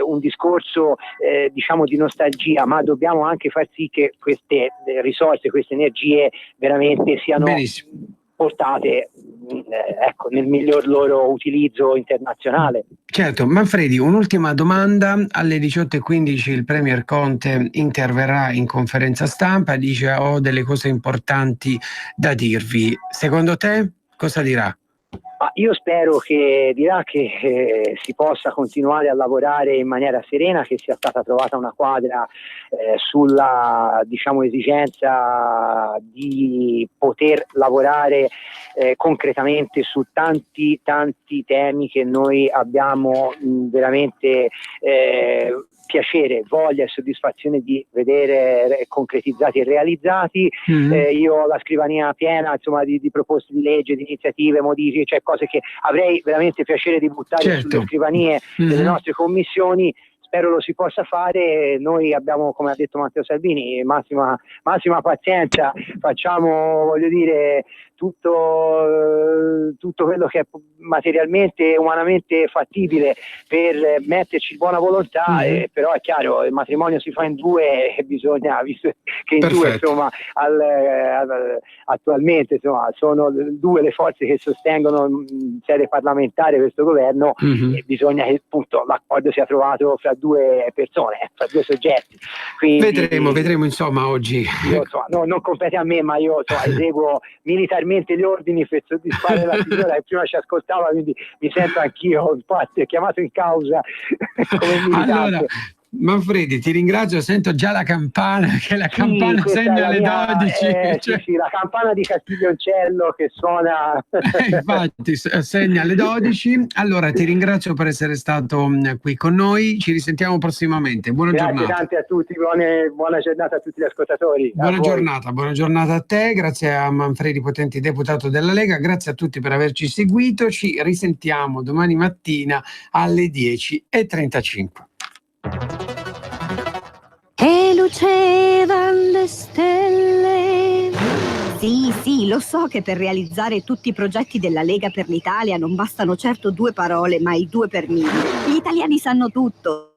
un discorso diciamo di nostalgia, ma dobbiamo anche far sì che queste risorse, queste energie veramente siano portate ecco, nel miglior loro utilizzo internazionale. Certo. Manfredi, un'ultima domanda. Alle 18:15 il Premier Conte interverrà in conferenza stampa, dice: ho delle cose importanti da dirvi. Secondo te cosa dirà? Io spero che dirà che si possa continuare a lavorare in maniera serena, che sia stata trovata una quadra sulla, diciamo, esigenza di poter lavorare concretamente su tanti temi che noi abbiamo veramente piacere, voglia e soddisfazione di vedere concretizzati e realizzati. Io ho la scrivania piena, insomma, di proposte di legge, di iniziative, modifiche, cioè cose che avrei veramente piacere di buttare sulle scrivanie delle nostre commissioni. Spero lo si possa fare. Noi abbiamo, come ha detto Matteo Salvini, massima pazienza, facciamo, voglio dire, tutto quello che è materialmente e umanamente fattibile per metterci buona volontà, però è chiaro, il matrimonio si fa in due e bisogna, visto che in due, insomma, attualmente, insomma, sono due le forze che sostengono in sede parlamentare questo governo, e bisogna che appunto l'accordo sia trovato fra due persone, fra due soggetti. Quindi, vedremo insomma oggi. Io, insomma, non compete a me, ma io, insomma, eseguo militarmente gli ordini per soddisfare la signora che prima ci ascoltava, quindi mi sento anch'io un po' chiamato in causa come militante. Allora, Manfredi, ti ringrazio, sento già la campana, che la campana segna alle 12. Sì, la campana di Castiglioncello che suona. Infatti, segna alle 12. Allora, ti ringrazio per essere stato qui con noi, ci risentiamo prossimamente. Buona giornata. Grazie tante a tutti, buona giornata a tutti gli ascoltatori. Buona giornata a te, grazie a Manfredi Potenti, deputato della Lega, grazie a tutti per averci seguito, ci risentiamo domani mattina alle 10:35. E lucevano le stelle. Sì, lo so che per realizzare tutti i progetti della Lega per l'Italia non bastano certo 2 parole, ma i 2 per 1000. Gli italiani sanno tutto.